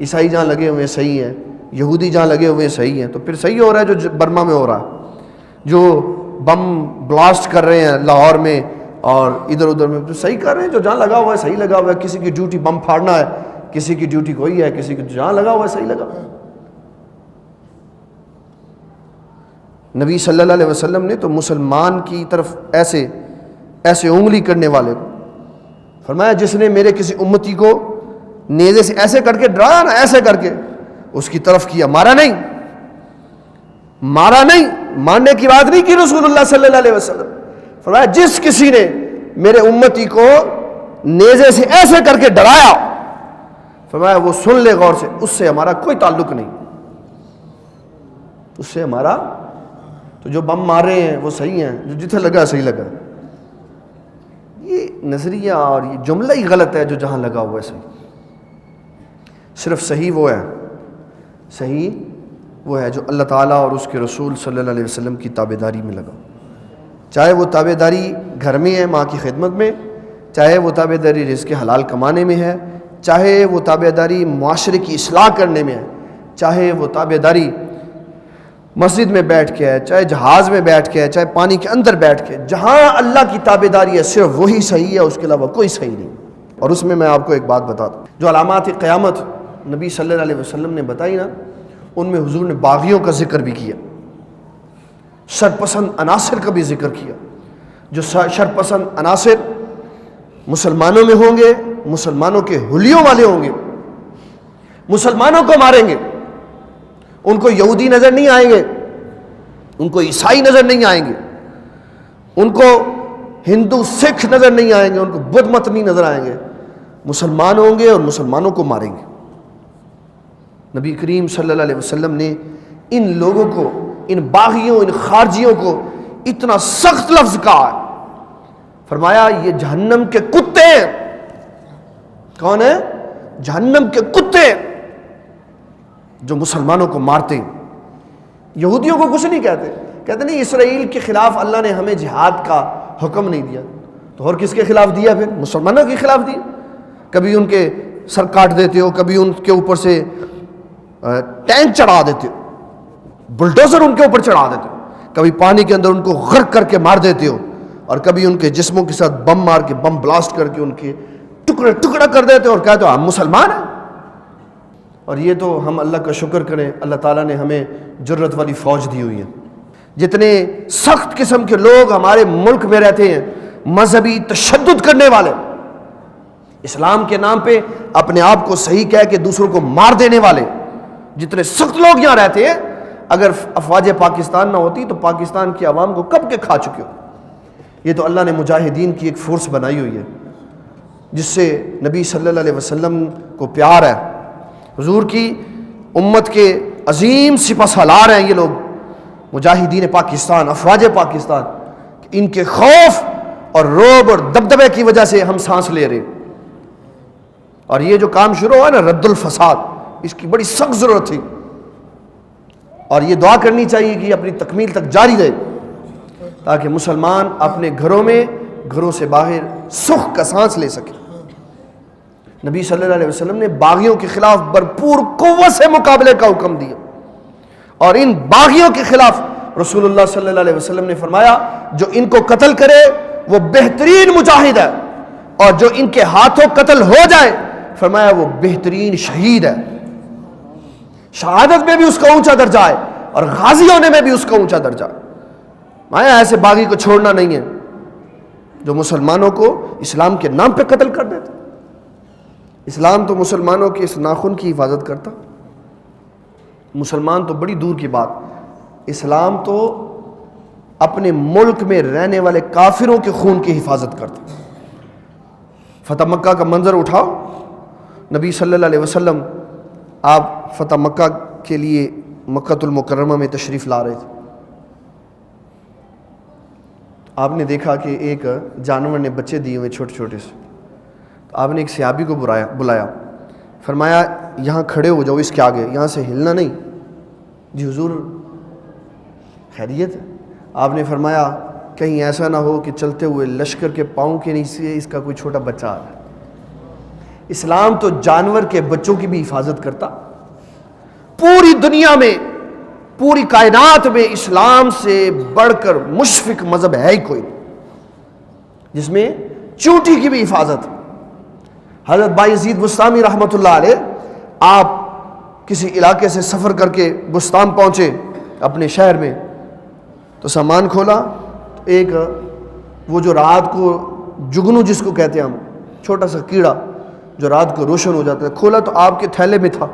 عیسائی جہاں لگے ہوئے صحیح ہیں، یہودی جہاں لگے ہوئے صحیح ہیں، تو پھر صحیح ہو رہا ہے جو برما میں ہو رہا ہے، جو بم بلاسٹ کر رہے ہیں لاہور میں اور ادھر ادھر میں، تو صحیح کر رہے ہیں. جو جہاں لگا ہوا ہے صحیح لگا ہوا ہے. کسی کی ڈیوٹی بم پھاڑنا ہے، کسی کی ڈیوٹی کوئی ہے، کسی کی جہاں لگا ہوا ہے صحیح لگا. نبی صلی اللہ علیہ وسلم نے تو مسلمان کی طرف ایسے انگلی کرنے والے کو فرمایا، جس نے میرے کسی امتی کو نیزے سے ایسے کر کے ڈرایا نا، ایسے کر کے اس کی طرف کیا، مارا نہیں، مارا نہیں، مارنے کی بات نہیں کی رسول اللہ صلی اللہ علیہ وسلم. فرمایا جس کسی نے میرے امتی کو نیزے سے ایسے کر کے ڈرایا، فرمایا وہ سن لے غور سے، اس سے ہمارا کوئی تعلق نہیں، اس سے ہمارا، تو جو بم مار رہے ہیں وہ صحیح ہیں، جو جتنے لگا صحیح لگا. یہ نظریہ اور یہ جملہ ہی غلط ہے جو جہاں لگا ہوا ہے صحیح. صرف صحیح وہ ہے، صحیح وہ ہے جو اللہ تعالیٰ اور اس کے رسول صلی اللہ علیہ وسلم کی تابعداری میں لگا. چاہے وہ تابعداری گھر میں ہے، ماں کی خدمت میں، چاہے وہ تابعداری رزق حلال کمانے میں ہے، چاہے وہ تابعداری معاشرے کی اصلاح کرنے میں ہے، چاہے وہ تابعداری مسجد میں بیٹھ کے ہے، چاہے جہاز میں بیٹھ کے ہے، چاہے پانی کے اندر بیٹھ کے، جہاں اللہ کی تابعداری ہے صرف وہی صحیح ہے، اس کے علاوہ کوئی صحیح نہیں. اور اس میں آپ کو ایک بات بتا دوں، جو علامات قیامت نبی صلی اللہ علیہ وسلم نے بتائی نا، ان میں حضور نے باغیوں کا ذکر بھی کیا، شرپسند عناصر کا بھی ذکر کیا. جو شرپسند عناصر مسلمانوں میں ہوں گے، مسلمانوں کے حلیوں والے ہوں گے، مسلمانوں کو ماریں گے، ان کو یہودی نظر نہیں آئیں گے، ان کو عیسائی نظر نہیں آئیں گے، ان کو ہندو سکھ نظر نہیں آئیں گے، ان کو بدھ مت نہیں نظر آئیں گے، مسلمان ہوں گے اور مسلمانوں کو ماریں گے. نبی کریم صلی اللہ علیہ وسلم نے ان لوگوں کو، ان باغیوں، ان خارجیوں کو اتنا سخت لفظ کہا ہے. فرمایا یہ جہنم کے کتے ہیں. کون ہے؟ جہنم کے کتے جو مسلمانوں کو مارتے ہیں. یہودیوں کو کچھ نہیں کہتے، کہتے نہیں اسرائیل کے خلاف اللہ نے ہمیں جہاد کا حکم نہیں دیا، تو اور کس کے خلاف دیا؟ پھر مسلمانوں کے خلاف دیا. کبھی ان کے سر کاٹ دیتے ہو، کبھی ان کے اوپر سے ٹینک چڑھا دیتے ہو، بلڈوزر ان کے اوپر چڑھا دیتے ہو، کبھی پانی کے اندر ان کو غرق کر کے مار دیتے ہو، اور کبھی ان کے جسموں کے ساتھ بم مار کے، بم بلاسٹ کر کے ان کے ٹکڑے ٹکڑا کر دیتے ہو، اور کہتے ہو ہم مسلمان ہیں. اور یہ تو ہم اللہ کا شکر کریں، اللہ تعالیٰ نے ہمیں جرت والی فوج دی ہوئی ہے. جتنے سخت قسم کے لوگ ہمارے ملک میں رہتے ہیں، مذہبی تشدد کرنے والے، اسلام کے نام پہ اپنے آپ کو صحیح کہہ کے دوسروں کو مار دینے والے، جتنے سخت لوگ یہاں رہتے ہیں، اگر افواج پاکستان نہ ہوتی تو پاکستان کی عوام کو کب کے کھا چکے ہو. یہ تو اللہ نے مجاہدین کی ایک فورس بنائی ہوئی ہے جس سے نبی صلی اللہ علیہ وسلم کو پیار ہے. حضور کی امت کے عظیم سپہ سالار ہیں یہ لوگ، مجاہدین پاکستان، افواج پاکستان. ان کے خوف اور رعب اور دبدبے کی وجہ سے ہم سانس لے رہے. اور یہ جو کام شروع ہوا نا رد الفساد، اس کی بڑی سخت ضرورت تھی، اور یہ دعا کرنی چاہیے کہ اپنی تکمیل تک جاری رہے، تاکہ مسلمان اپنے گھروں میں، گھروں سے باہر سکھ کا سانس لے سکے. نبی صلی اللہ علیہ وسلم نے باغیوں کے خلاف بھرپور قوت سے مقابلے کا حکم دیا، اور ان باغیوں کے خلاف رسول اللہ صلی اللہ علیہ وسلم نے فرمایا جو ان کو قتل کرے وہ بہترین مجاہد ہے، اور جو ان کے ہاتھوں قتل ہو جائے فرمایا وہ بہترین شہید ہے، شہادت میں بھی اس کا اونچا درجہ ہے اور غازی ہونے میں بھی اس کا اونچا درجہ ہے۔ مایا ایسے باغی کو چھوڑنا نہیں ہے جو مسلمانوں کو اسلام کے نام پہ قتل کر دیتا۔ اسلام تو مسلمانوں کے اس ناخن کی حفاظت کرتا، مسلمان تو بڑی دور کی بات، اسلام تو اپنے ملک میں رہنے والے کافروں کے خون کی حفاظت کرتا۔ فتح مکہ کا منظر اٹھاؤ، نبی صلی اللہ علیہ وسلم آپ فتح مکہ کے لیے مکہ المکرمہ میں تشریف لا رہے تھے، آپ نے دیکھا کہ ایک جانور نے بچے دیے ہوئے چھوٹے چھوٹے سے، تو آپ نے ایک صحابی کو بلایا، فرمایا یہاں کھڑے ہو جاؤ اس کے آگے، یہاں سے ہلنا نہیں۔ جی حضور خیریت ہے؟ آپ نے فرمایا کہیں ایسا نہ ہو کہ چلتے ہوئے لشکر کے پاؤں کے نیچے اس کا کوئی چھوٹا بچہ آ رہا ہے۔ اسلام تو جانور کے بچوں کی بھی حفاظت کرتا۔ پوری دنیا میں، پوری کائنات میں اسلام سے بڑھ کر مشفق مذہب ہے ہی کوئی جس میں چونٹی کی بھی حفاظت۔ حضرت بایزید بسطامی رحمۃ اللہ علیہ، آپ کسی علاقے سے سفر کر کے بستام پہنچے اپنے شہر میں، تو سامان کھولا تو ایک وہ جو رات کو جگنو جس کو کہتے ہیں ہم، چھوٹا سا کیڑا جو رات کو روشن ہو جاتا ہے، کھولا تو آپ کے تھیلے میں تھا،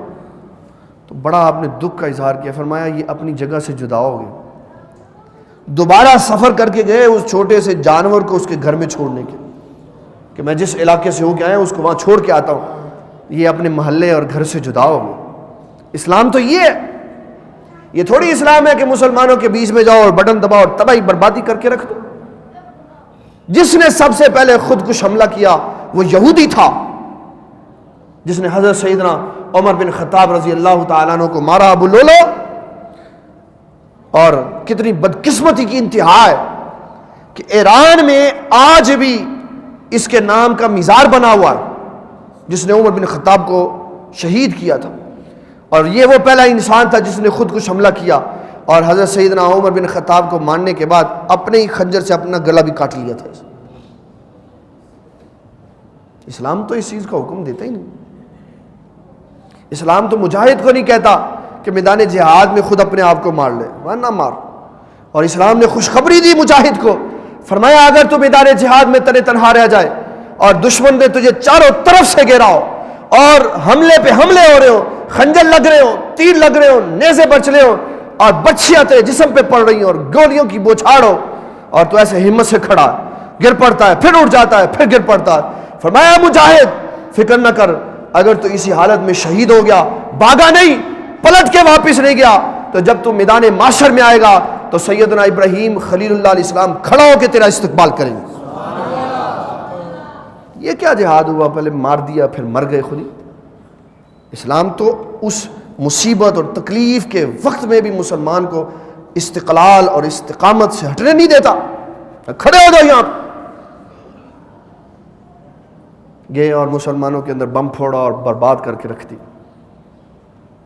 تو بڑا آپ نے دکھ کا اظہار کیا، فرمایا یہ اپنی جگہ سے جدا ہو گئے۔ دوبارہ سفر کر کے گئے اس چھوٹے سے جانور کو اس کے گھر میں چھوڑنے کے، کہ میں جس علاقے سے ہو کے آیا ہوں اس کو وہاں چھوڑ کے آتا ہوں، یہ اپنے محلے اور گھر سے جدا ہو گئے۔ اسلام تو یہ ہے، یہ تھوڑی اسلام ہے کہ مسلمانوں کے بیچ میں جاؤ اور بٹن دباؤ اور تباہی بربادی کر کے رکھ دو۔ جس نے سب سے پہلے خود کش حملہ کیا وہ یہودی تھا، جس نے حضرت سیدنا عمر بن خطاب رضی اللہ تعالیٰ عنہ کو مارا ابو لولو۔ اور کتنی بدقسمتی کی انتہا ہے کہ ایران میں آج بھی اس کے نام کا مزار بنا ہوا ہے جس نے عمر بن خطاب کو شہید کیا تھا، اور یہ وہ پہلا انسان تھا جس نے خود کش حملہ کیا اور حضرت سیدنا عمر بن خطاب کو مارنے کے بعد اپنے ہی خنجر سے اپنا گلا بھی کاٹ لیا تھا۔ اسلام تو اس چیز کا حکم دیتا ہی نہیں۔ اسلام تو مجاہد کو نہیں کہتا کہ میدان جہاد میں خود اپنے آپ کو مار لے، ورنہ مار۔ اور اسلام نے خوشخبری دی مجاہد کو، فرمایا اگر تو میدان جہاد میں تنے تنہا رہ جائے اور دشمن نے تجھے چاروں طرف سے گھیرا ہو اور حملے پہ حملے ہو رہے ہو، خنجر لگ رہے ہو، تیر لگ رہے ہو، نیزے بچ رہے ہو اور بچیاں تیرے جسم پہ پڑ رہی ہیں اور گولیوں کی بوچھاڑ ہو، اور تو ایسے ہمت سے کھڑا گر پڑتا ہے، پھر اٹھ جاتا ہے، پھر گر پڑتا ہے، فرمایا مجاہد فکر نہ کر، اگر تو اسی حالت میں شہید ہو گیا، بھاگا نہیں، پلٹ کے واپس نہیں گیا، تو جب تو میدان معاشر میں آئے گا تو سیدنا ابراہیم خلیل اللہ علیہ السلام کھڑا ہو کے تیرا استقبال کریں گے۔ یہ کیا جہاد ہوا، پہلے مار دیا پھر مر گئے خود ہی۔ اسلام تو اس مصیبت اور تکلیف کے وقت میں بھی مسلمان کو استقلال اور استقامت سے ہٹنے نہیں دیتا، کھڑے ہو جاؤ یہاں۔ گئے اور مسلمانوں کے اندر بم پھوڑا اور برباد کر کے رکھ دی۔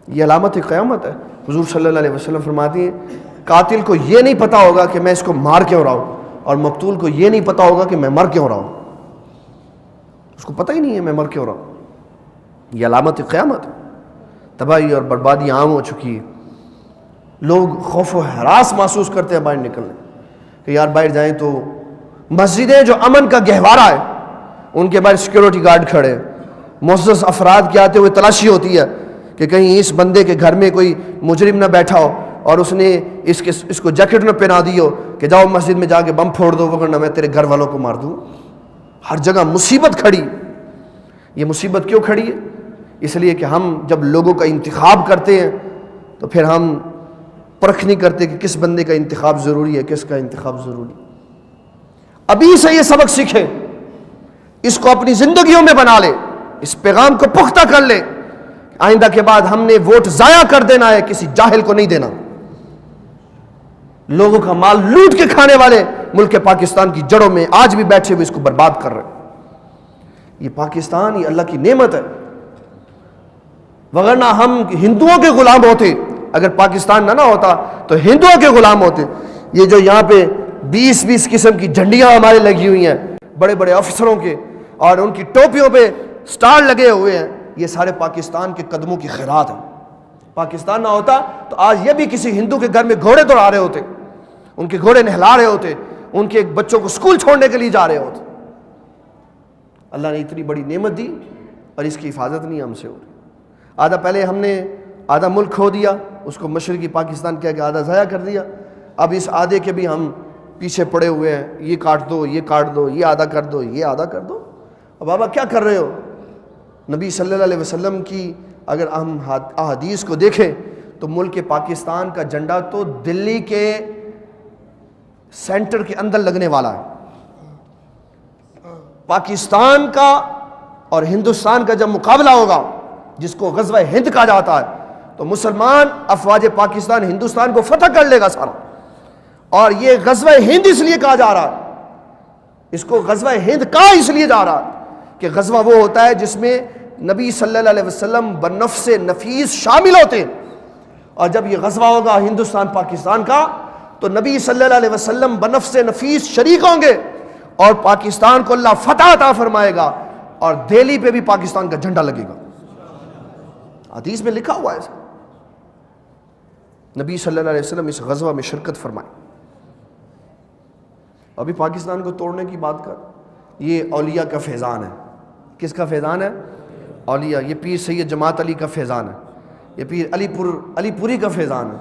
یہ علامت قیامت ہے۔ حضور صلی اللہ علیہ وسلم فرماتی ہیں قاتل کو یہ نہیں پتا ہوگا کہ میں اس کو مار کیوں رہا ہوں، اور مقتول کو یہ نہیں پتا ہوگا کہ میں مر کیوں رہا ہوں، اس کو پتہ ہی نہیں ہے میں مر کیوں رہا ہوں۔ یہ علامت قیامت ہے۔ تباہی اور بربادی عام ہو چکی ہے، لوگ خوف و ہراس محسوس کرتے ہیں باہر نکلنے کہ یار باہر جائیں تو مسجدیں جو امن کا گہوارہ ہے ان کے باہر سیکیورٹی گارڈ کھڑے ہیں، معزز افراد کے آتے ہوئے تلاشی ہوتی ہے کہ کہیں اس بندے کے گھر میں کوئی مجرم نہ بیٹھا ہو اور اس نے اس کو جیکٹ نہ پہنا دی ہو کہ جاؤ مسجد میں جا کے بم پھوڑ دو ورنہ میں تیرے گھر والوں کو مار دوں۔ ہر جگہ مصیبت کھڑی۔ یہ مصیبت کیوں کھڑی ہے؟ اس لیے کہ ہم جب لوگوں کا انتخاب کرتے ہیں تو پھر ہم پرکھ نہیں کرتے کہ کس بندے کا انتخاب ضروری ہے، کس کا انتخاب ضروری۔ ابھی سے یہ سبق سیکھیں، اس کو اپنی زندگیوں میں بنا لے، اس پیغام کو پختہ کر لے۔ آئندہ کے بعد ہم نے ووٹ ضائع کر دینا ہے، کسی جاہل کو نہیں دینا۔ لوگوں کا مال لوٹ کے کھانے والے ملک پاکستان کی جڑوں میں آج بھی بیٹھے ہوئے اس کو برباد کر رہے ہیں۔ یہ پاکستان، یہ اللہ کی نعمت ہے، وگرنہ ہم ہندوؤں کے غلام ہوتے۔ اگر پاکستان نہ ہوتا تو ہندوؤں کے غلام ہوتے۔ یہ جو یہاں پہ 20 قسم کی جھنڈیاں ہمارے لگی ہوئی ہیں بڑے بڑے افسروں کے، اور ان کی ٹوپیوں پہ سٹار لگے ہوئے ہیں، یہ سارے پاکستان کے قدموں کی خیرات ہیں۔ پاکستان نہ ہوتا تو آج یہ بھی کسی ہندو کے گھر میں گھوڑے دوڑا رہے ہوتے، ان کے گھوڑے نہلا رہے ہوتے، ان کے بچوں کو اسکول چھوڑنے کے لیے جا رہے ہوتے۔ اللہ نے اتنی بڑی نعمت دی اور اس کی حفاظت نہیں ہم سے ہو رہی۔ آدھا پہلے ہم نے آدھا ملک کھو دیا، اس کو مشرقی پاکستان کہہ کے آدھا ضائع کر دیا، اب اس آدھے کے بھی ہم پیچھے پڑے ہوئے ہیں، یہ کاٹ دو، یہ کاٹ دو، یہ آدھا کر دو، یہ آدھا کر دو۔ اب بابا کیا کر رہے ہو؟ نبی صلی اللہ علیہ وسلم کی اگر ہم احادیث کو دیکھیں تو ملک پاکستان کا جھنڈا تو دلی کے سینٹر کے اندر لگنے والا ہے۔ پاکستان کا اور ہندوستان کا جب مقابلہ ہوگا، جس کو غزوہ ہند کہا جاتا ہے، تو مسلمان افواج پاکستان ہندوستان کو فتح کر لے گا سارا۔ اور یہ غزوہ ہند اس لیے کہا جا رہا ہے، اس کو غزوہ ہند کہا اس لیے جا رہا ہے کہ غزوہ وہ ہوتا ہے جس میں نبی صلی اللہ علیہ وسلم بنفس نفیس شامل ہوتے ہیں، اور جب یہ غزوہ ہوگا ہندوستان پاکستان کا تو نبی صلی اللہ علیہ وسلم بنفس نفیس شریک ہوں گے اور پاکستان کو اللہ فتح عطا فرمائے گا، اور دہلی پہ بھی پاکستان کا جھنڈا لگے گا۔ حدیث میں لکھا ہوا ہے ایسا۔ نبی صلی اللہ علیہ وسلم اس غزوہ میں شرکت فرمائے۔ ابھی پاکستان کو توڑنے کی بات کر، یہ اولیاء کا فیضان ہے۔ کس کا فیضان ہے؟ اولیاء۔ یہ پیر سید جماعت علی کا فیضان ہے، یہ پیر علی پوری کا فیضان ہے،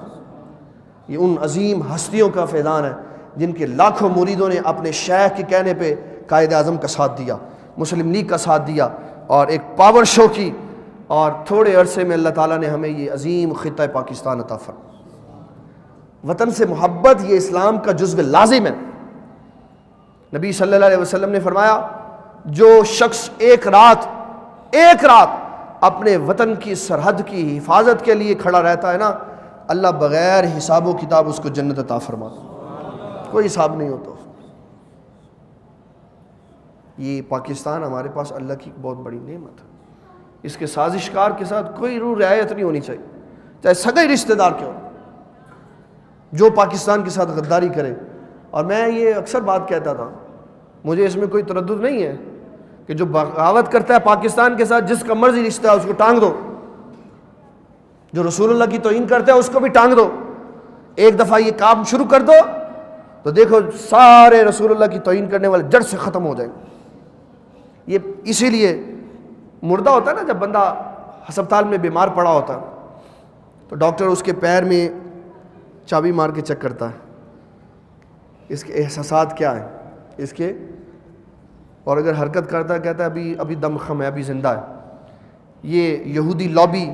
یہ ان عظیم ہستیوں کا فیضان ہے جن کے لاکھوں مریدوں نے اپنے شیخ کے کہنے پہ قائد اعظم کا ساتھ دیا، مسلم لیگ کا ساتھ دیا، اور ایک پاور شو کی، اور تھوڑے عرصے میں اللہ تعالیٰ نے ہمیں یہ عظیم خطہ پاکستان عطا فرمایا۔ وطن سے محبت یہ اسلام کا جزو لازم ہے۔ نبی صلی اللہ علیہ وسلم نے فرمایا جو شخص ایک رات اپنے وطن کی سرحد کی حفاظت کے لیے کھڑا رہتا ہے نا، اللہ بغیر حساب و کتاب اس کو جنت عطا فرماتا، کوئی حساب نہیں ہوتا۔ یہ پاکستان ہمارے پاس اللہ کی بہت بڑی نعمت ہے، اس کے سازشکار کے ساتھ کوئی روح رعایت نہیں ہونی چاہیے، چاہے سگے رشتہ دار کیوں، جو پاکستان کے ساتھ غداری کرے۔ اور میں یہ اکثر بات کہتا تھا، مجھے اس میں کوئی تردد نہیں ہے کہ جو بغاوت کرتا ہے پاکستان کے ساتھ، جس کا مرضی رشتہ ہے اس کو ٹانگ دو، جو رسول اللہ کی توہین کرتا ہے اس کو بھی ٹانگ دو۔ ایک دفعہ یہ کام شروع کر دو تو دیکھو سارے رسول اللہ کی توہین کرنے والے جڑ سے ختم ہو جائیں گے۔ یہ اسی لیے مردہ ہوتا ہے نا، جب بندہ ہسپتال میں بیمار پڑا ہوتا ہے تو ڈاکٹر اس کے پیر میں چابی مار کے چیک کرتا ہے اس کے احساسات کیا ہیں اس کے، اور اگر حرکت کرتا ہے کہتا ہے ابھی دم خم ہے، ابھی زندہ ہے۔ یہ یہودی لابی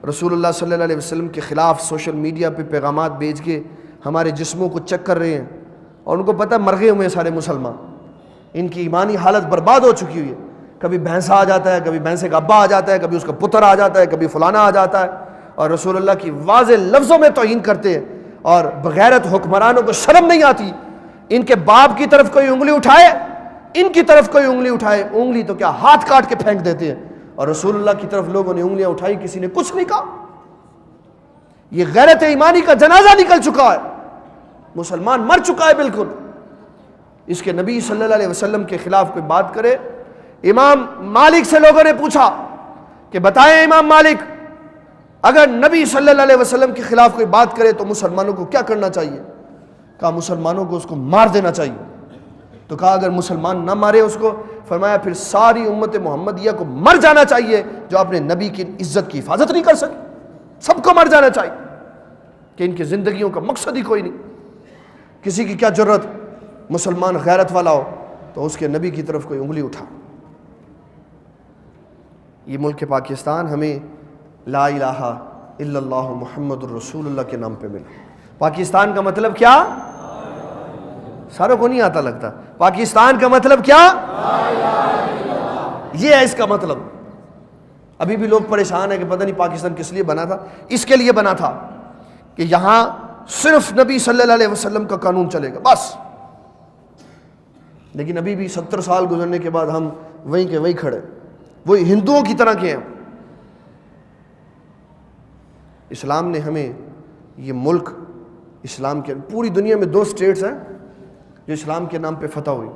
رسول اللہ صلی اللہ علیہ وسلم کے خلاف سوشل میڈیا پہ پیغامات بھیج کے ہمارے جسموں کو چیک کر رہے ہیں، اور ان کو پتہ ہے مرغے ہوئے سارے مسلمان، ان کی ایمانی حالت برباد ہو چکی ہوئی ہے۔ کبھی بھینسا آ جاتا ہے، کبھی بھینسے کا ابا آ جاتا ہے، کبھی اس کا پتر آ جاتا ہے، کبھی فلانا آ جاتا ہے، اور رسول اللہ کی واضح لفظوں میں توہین کرتے ہیں، اور بغیرت حکمرانوں کو شرم نہیں آتی۔ ان کے باپ کی طرف کوئی انگلی اٹھائے، ان کی طرف کوئی انگلی اٹھائے، انگلی تو کیا ہاتھ کاٹ کے پھینک دیتے ہیں، اور رسول اللہ کی طرف لوگوں نے انگلیاں اٹھائی، کسی نے کچھ نہیں کہا۔ یہ غیرت ایمانی کا جنازہ نکل چکا ہے، مسلمان مر چکا ہے بالکل۔ اس کے نبی صلی اللہ علیہ وسلم کے خلاف کوئی بات کرے۔ امام مالک سے لوگوں نے پوچھا کہ بتائیں امام مالک، اگر نبی صلی اللہ علیہ وسلم کے خلاف کوئی بات کرے تو مسلمانوں کو کیا کرنا چاہیے؟ کہا مسلمانوں کو اس کو مار دینا چاہیے۔ تو کہا اگر مسلمان نہ مارے اس کو، فرمایا پھر ساری امت محمدیہ کو مر جانا چاہیے جو اپنے نبی کی عزت کی حفاظت نہیں کر سکی، سب کو مر جانا چاہیے، کہ ان کی زندگیوں کا مقصد ہی کوئی نہیں۔ کسی کی کیا ضرورت مسلمان غیرت والا ہو تو اس کے نبی کی طرف کوئی انگلی اٹھا۔ یہ ملک پاکستان ہمیں لا الہ الا اللہ محمد الرسول اللہ کے نام پہ ملا۔ پاکستان کا مطلب کیا؟ ساروں کو نہیں آتا لگتا۔ پاکستان کا مطلب کیا؟ یہ ہے اس کا مطلب۔ ابھی بھی لوگ پریشان ہیں کہ پتہ نہیں پاکستان کس لیے بنا تھا۔ اس کے لیے بنا تھا کہ یہاں صرف نبی صلی اللہ علیہ وسلم کا قانون چلے گا بس۔ لیکن ابھی بھی 70 سال گزرنے کے بعد ہم وہیں کے وہیں کھڑے، وہی ہندوؤں کی طرح کے ہیں۔ اسلام نے ہمیں یہ ملک، اسلام کے پوری دنیا میں 2 اسٹیٹس ہیں جو اسلام کے نام پہ فتح ہوئی،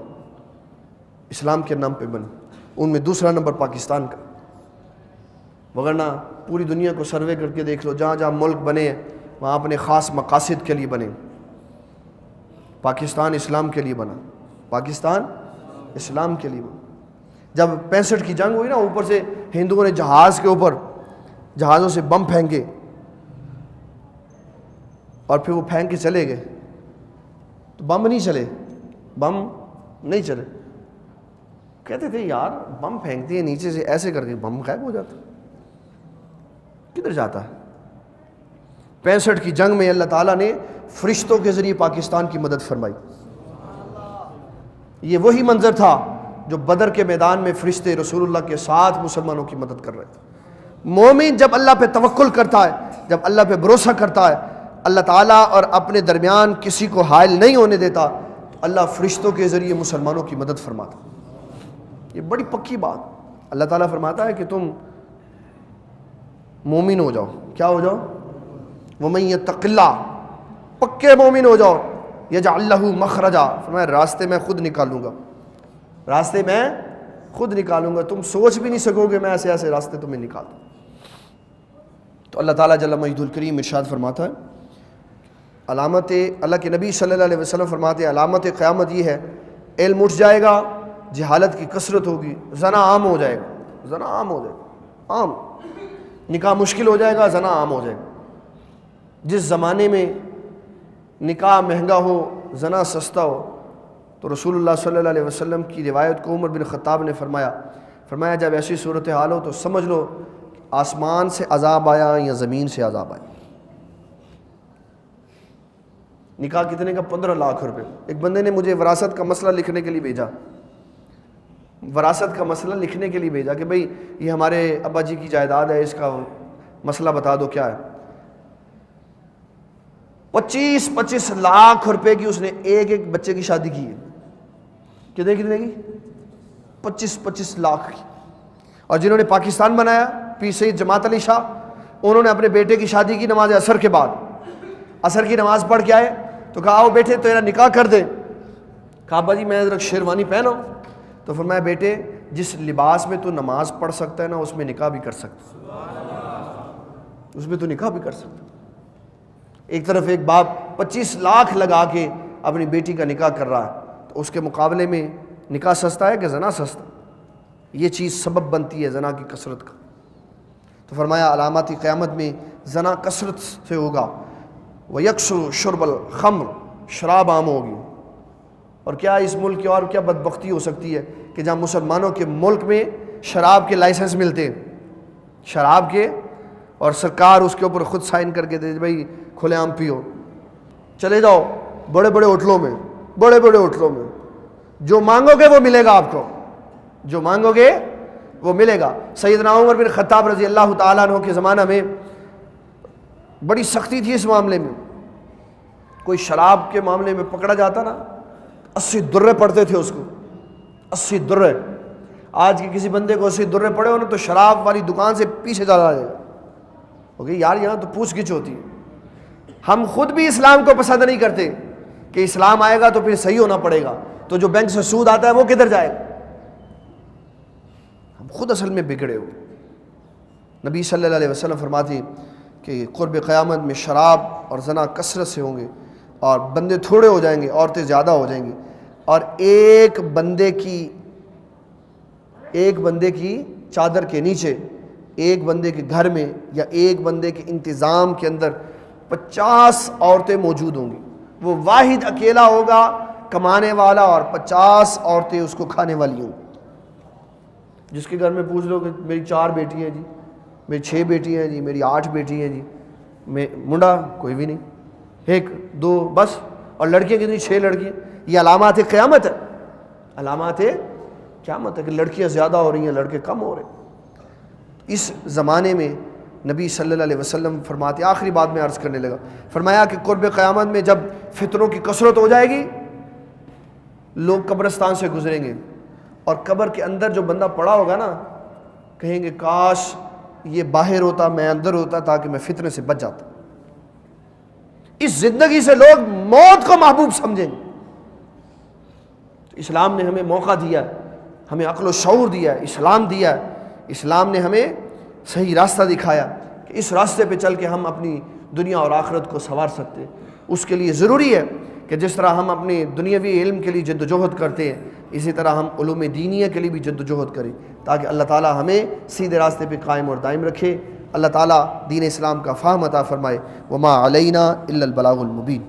اسلام کے نام پہ بنی۔ ان میں دوسرا نمبر پاکستان کا، وگرنہ پوری دنیا کو سروے کر کے دیکھ لو، جہاں جہاں ملک بنے ہیں وہاں اپنے خاص مقاصد کے لیے بنے۔ پاکستان اسلام کے لیے بنا، پاکستان اسلام کے لیے بنا۔ جب 65 کی جنگ ہوئی نا، اوپر سے ہندوؤں نے جہاز کے اوپر جہازوں سے بم پھینکے اور پھر وہ پھینک کے چلے گئے، تو بم نہیں چلے، کہتے تھے یار بم پھینکتے ہیں نیچے سے ایسے کر کے بم غائب ہو جاتا، کدھر جاتا ہے؟ 65 کی جنگ میں اللہ تعالیٰ نے فرشتوں کے ذریعے پاکستان کی مدد فرمائی۔ یہ وہی منظر تھا جو بدر کے میدان میں فرشتے رسول اللہ کے ساتھ مسلمانوں کی مدد کر رہے تھے۔ مومن جب اللہ پہ توکل کرتا ہے، جب اللہ پہ بھروسہ کرتا ہے، اللہ تعالیٰ اور اپنے درمیان کسی کو حائل نہیں ہونے دیتا، اللہ فرشتوں کے ذریعے مسلمانوں کی مدد فرماتا۔ یہ بڑی پکی بات، اللہ تعالیٰ فرماتا ہے کہ تم مومن ہو جاؤ، کیا ہو جاؤ؟ وَمَن يَتَّقِ اللَّهَ، پکے مومن ہو جاؤ، يَجْعَل لَّهُ مَخْرَجًا، فرمایا راستے میں خود نکالوں گا، راستے میں خود نکالوں گا، تم سوچ بھی نہیں سکو گے میں ایسے ایسے راستے تمہیں نکال دوں۔ تو اللہ تعالیٰ جل مجدہ الکریم ارشاد فرماتا ہے، علامت اللہ کے نبی صلی اللہ علیہ وسلم فرماتے ہیں علامت قیامت یہ ہے، علم اٹھ جائے گا، جہالت کی کثرت ہوگی، زنا عام ہو جائے گا، عام، نکاح مشکل ہو جائے گا، زنا عام ہو جائے گا۔ جس زمانے میں نکاح مہنگا ہو، زنا سستا ہو، تو رسول اللہ صلی اللہ علیہ وسلم کی روایت کو عمر بن خطاب نے فرمایا جب ایسی صورتحال ہو تو سمجھ لو آسمان سے عذاب آیا یا زمین سے عذاب آیا۔ نکاح کتنے کا؟ 15 لاکھ روپے۔ ایک بندے نے مجھے وراثت کا مسئلہ لکھنے کے لیے بھیجا کہ بھئی یہ ہمارے ابا جی کی جائیداد ہے، اس کا مسئلہ بتا دو کیا ہے۔ 25 لاکھ روپے کی اس نے ایک بچے کی شادی کی ہے۔ کتنے کی؟ 25 لاکھ کی۔ اور جنہوں نے پاکستان بنایا، پیر سید جماعت علی شاہ، انہوں نے اپنے بیٹے کی شادی کی نماز عصر کے بعد، عصر کی نماز پڑھ کے آئے تو کہا آؤ بیٹے تیرا نکاح کر دیں۔ کہا ابا جی میں ذرا شیروانی پہنو، تو فرمایا بیٹے جس لباس میں تو نماز پڑھ سکتا ہے نا اس میں نکاح بھی کر سکتا ہے، ایک طرف ایک باپ 25 لاکھ لگا کے اپنی بیٹی کا نکاح کر رہا ہے، تو اس کے مقابلے میں نکاح سستا ہے کہ زنا سستا؟ یہ چیز سبب بنتی ہے زنا کی کثرت کا۔ تو فرمایا علامات قیامت میں زنا کثرت سے ہوگا، وَيَكْثُرُ شُرْبَ الْخَمْرِ، شراب عام ہوگی۔ اور کیا اس ملک کی اور کیا بدبختی ہو سکتی ہے کہ جہاں مسلمانوں کے ملک میں شراب کے لائسنس ملتے ہیں، شراب کے، اور سرکار اس کے اوپر خود سائن کر کے دے بھائی کھلے عام پیو، چلے جاؤ بڑے بڑے ہوٹلوں میں، جو مانگو گے وہ ملے گا، آپ کو جو مانگو گے وہ ملے گا۔ سیدنا عمر بن خطاب رضی اللہ تعالیٰ عنہ کے زمانہ میں بڑی سختی تھی اس معاملے میں، کوئی شراب کے معاملے میں پکڑا جاتا نا 80 درے پڑتے تھے اس کو، 80 درے۔ آج کے کسی بندے کو 80 درے پڑے ہونے تو شراب والی دکان سے پیچھے چلا جائے گا، اوکے یار یہاں تو پوچھ گچھ ہوتی ہے۔ ہم خود بھی اسلام کو پسند نہیں کرتے کہ اسلام آئے گا تو پھر صحیح ہونا پڑے گا، تو جو بینک سے سود آتا ہے وہ کدھر جائے گا؟ ہم خود اصل میں بگڑے ہوئے۔ نبی صلی اللہ علیہ وسلم فرماتے ہیں کہ قرب قیامت میں شراب اور زنا کثرت سے ہوں گے، اور بندے تھوڑے ہو جائیں گے، عورتیں زیادہ ہو جائیں گی، اور ایک بندے کی چادر کے نیچے، ایک بندے کے گھر میں یا ایک بندے کے انتظام کے اندر 50 عورتیں موجود ہوں گی۔ وہ واحد اکیلا ہوگا کمانے والا، اور 50 عورتیں اس کو کھانے والی ہوں گی۔ جس کے گھر میں پوچھ لو کہ میری 4 بیٹی ہیں جی، میری 6 بیٹی ہیں جی، میری 8 بیٹی ہیں جی، منڈا کوئی بھی نہیں، 1 2 بس، اور لڑکیاں کتنی؟ 6 لڑکیاں۔ یہ علامات قیامت ہے، علامات قیامت ہے کہ لڑکیاں زیادہ ہو رہی ہیں، لڑکے کم ہو رہے ہیں۔ اس زمانے میں نبی صلی اللہ علیہ وسلم فرماتے، آخری بات میں عرض کرنے لگا، فرمایا کہ قرب قیامت میں جب فتنوں کی کثرت ہو جائے گی، لوگ قبرستان سے گزریں گے، اور قبر کے اندر جو بندہ پڑا ہوگا نا، کہیں گے کاش یہ باہر ہوتا، میں اندر ہوتا، تاکہ میں فتنے سے بچ جاتا۔ اس زندگی سے لوگ موت کو محبوب سمجھیں گے۔ تو اسلام نے ہمیں موقع دیا، ہمیں عقل و شعور دیا ہے، اسلام دیا ہے، اسلام نے ہمیں صحیح راستہ دکھایا کہ اس راستے پہ چل کے ہم اپنی دنیا اور آخرت کو سنوار سکتے. اس کے لیے ضروری ہے کہ جس طرح ہم اپنے دنیاوی علم کے لیے جد و جہد کرتے ہیں، اسی طرح ہم علوم دینیہ کے لیے بھی جد و جہد کریں، تاکہ اللہ تعالیٰ ہمیں سیدھے راستے پہ قائم اور دائم رکھے. اللہ تعالیٰ دین اسلام کا فہم عطا فرمائے. وما علینا الا البلاغ المبین.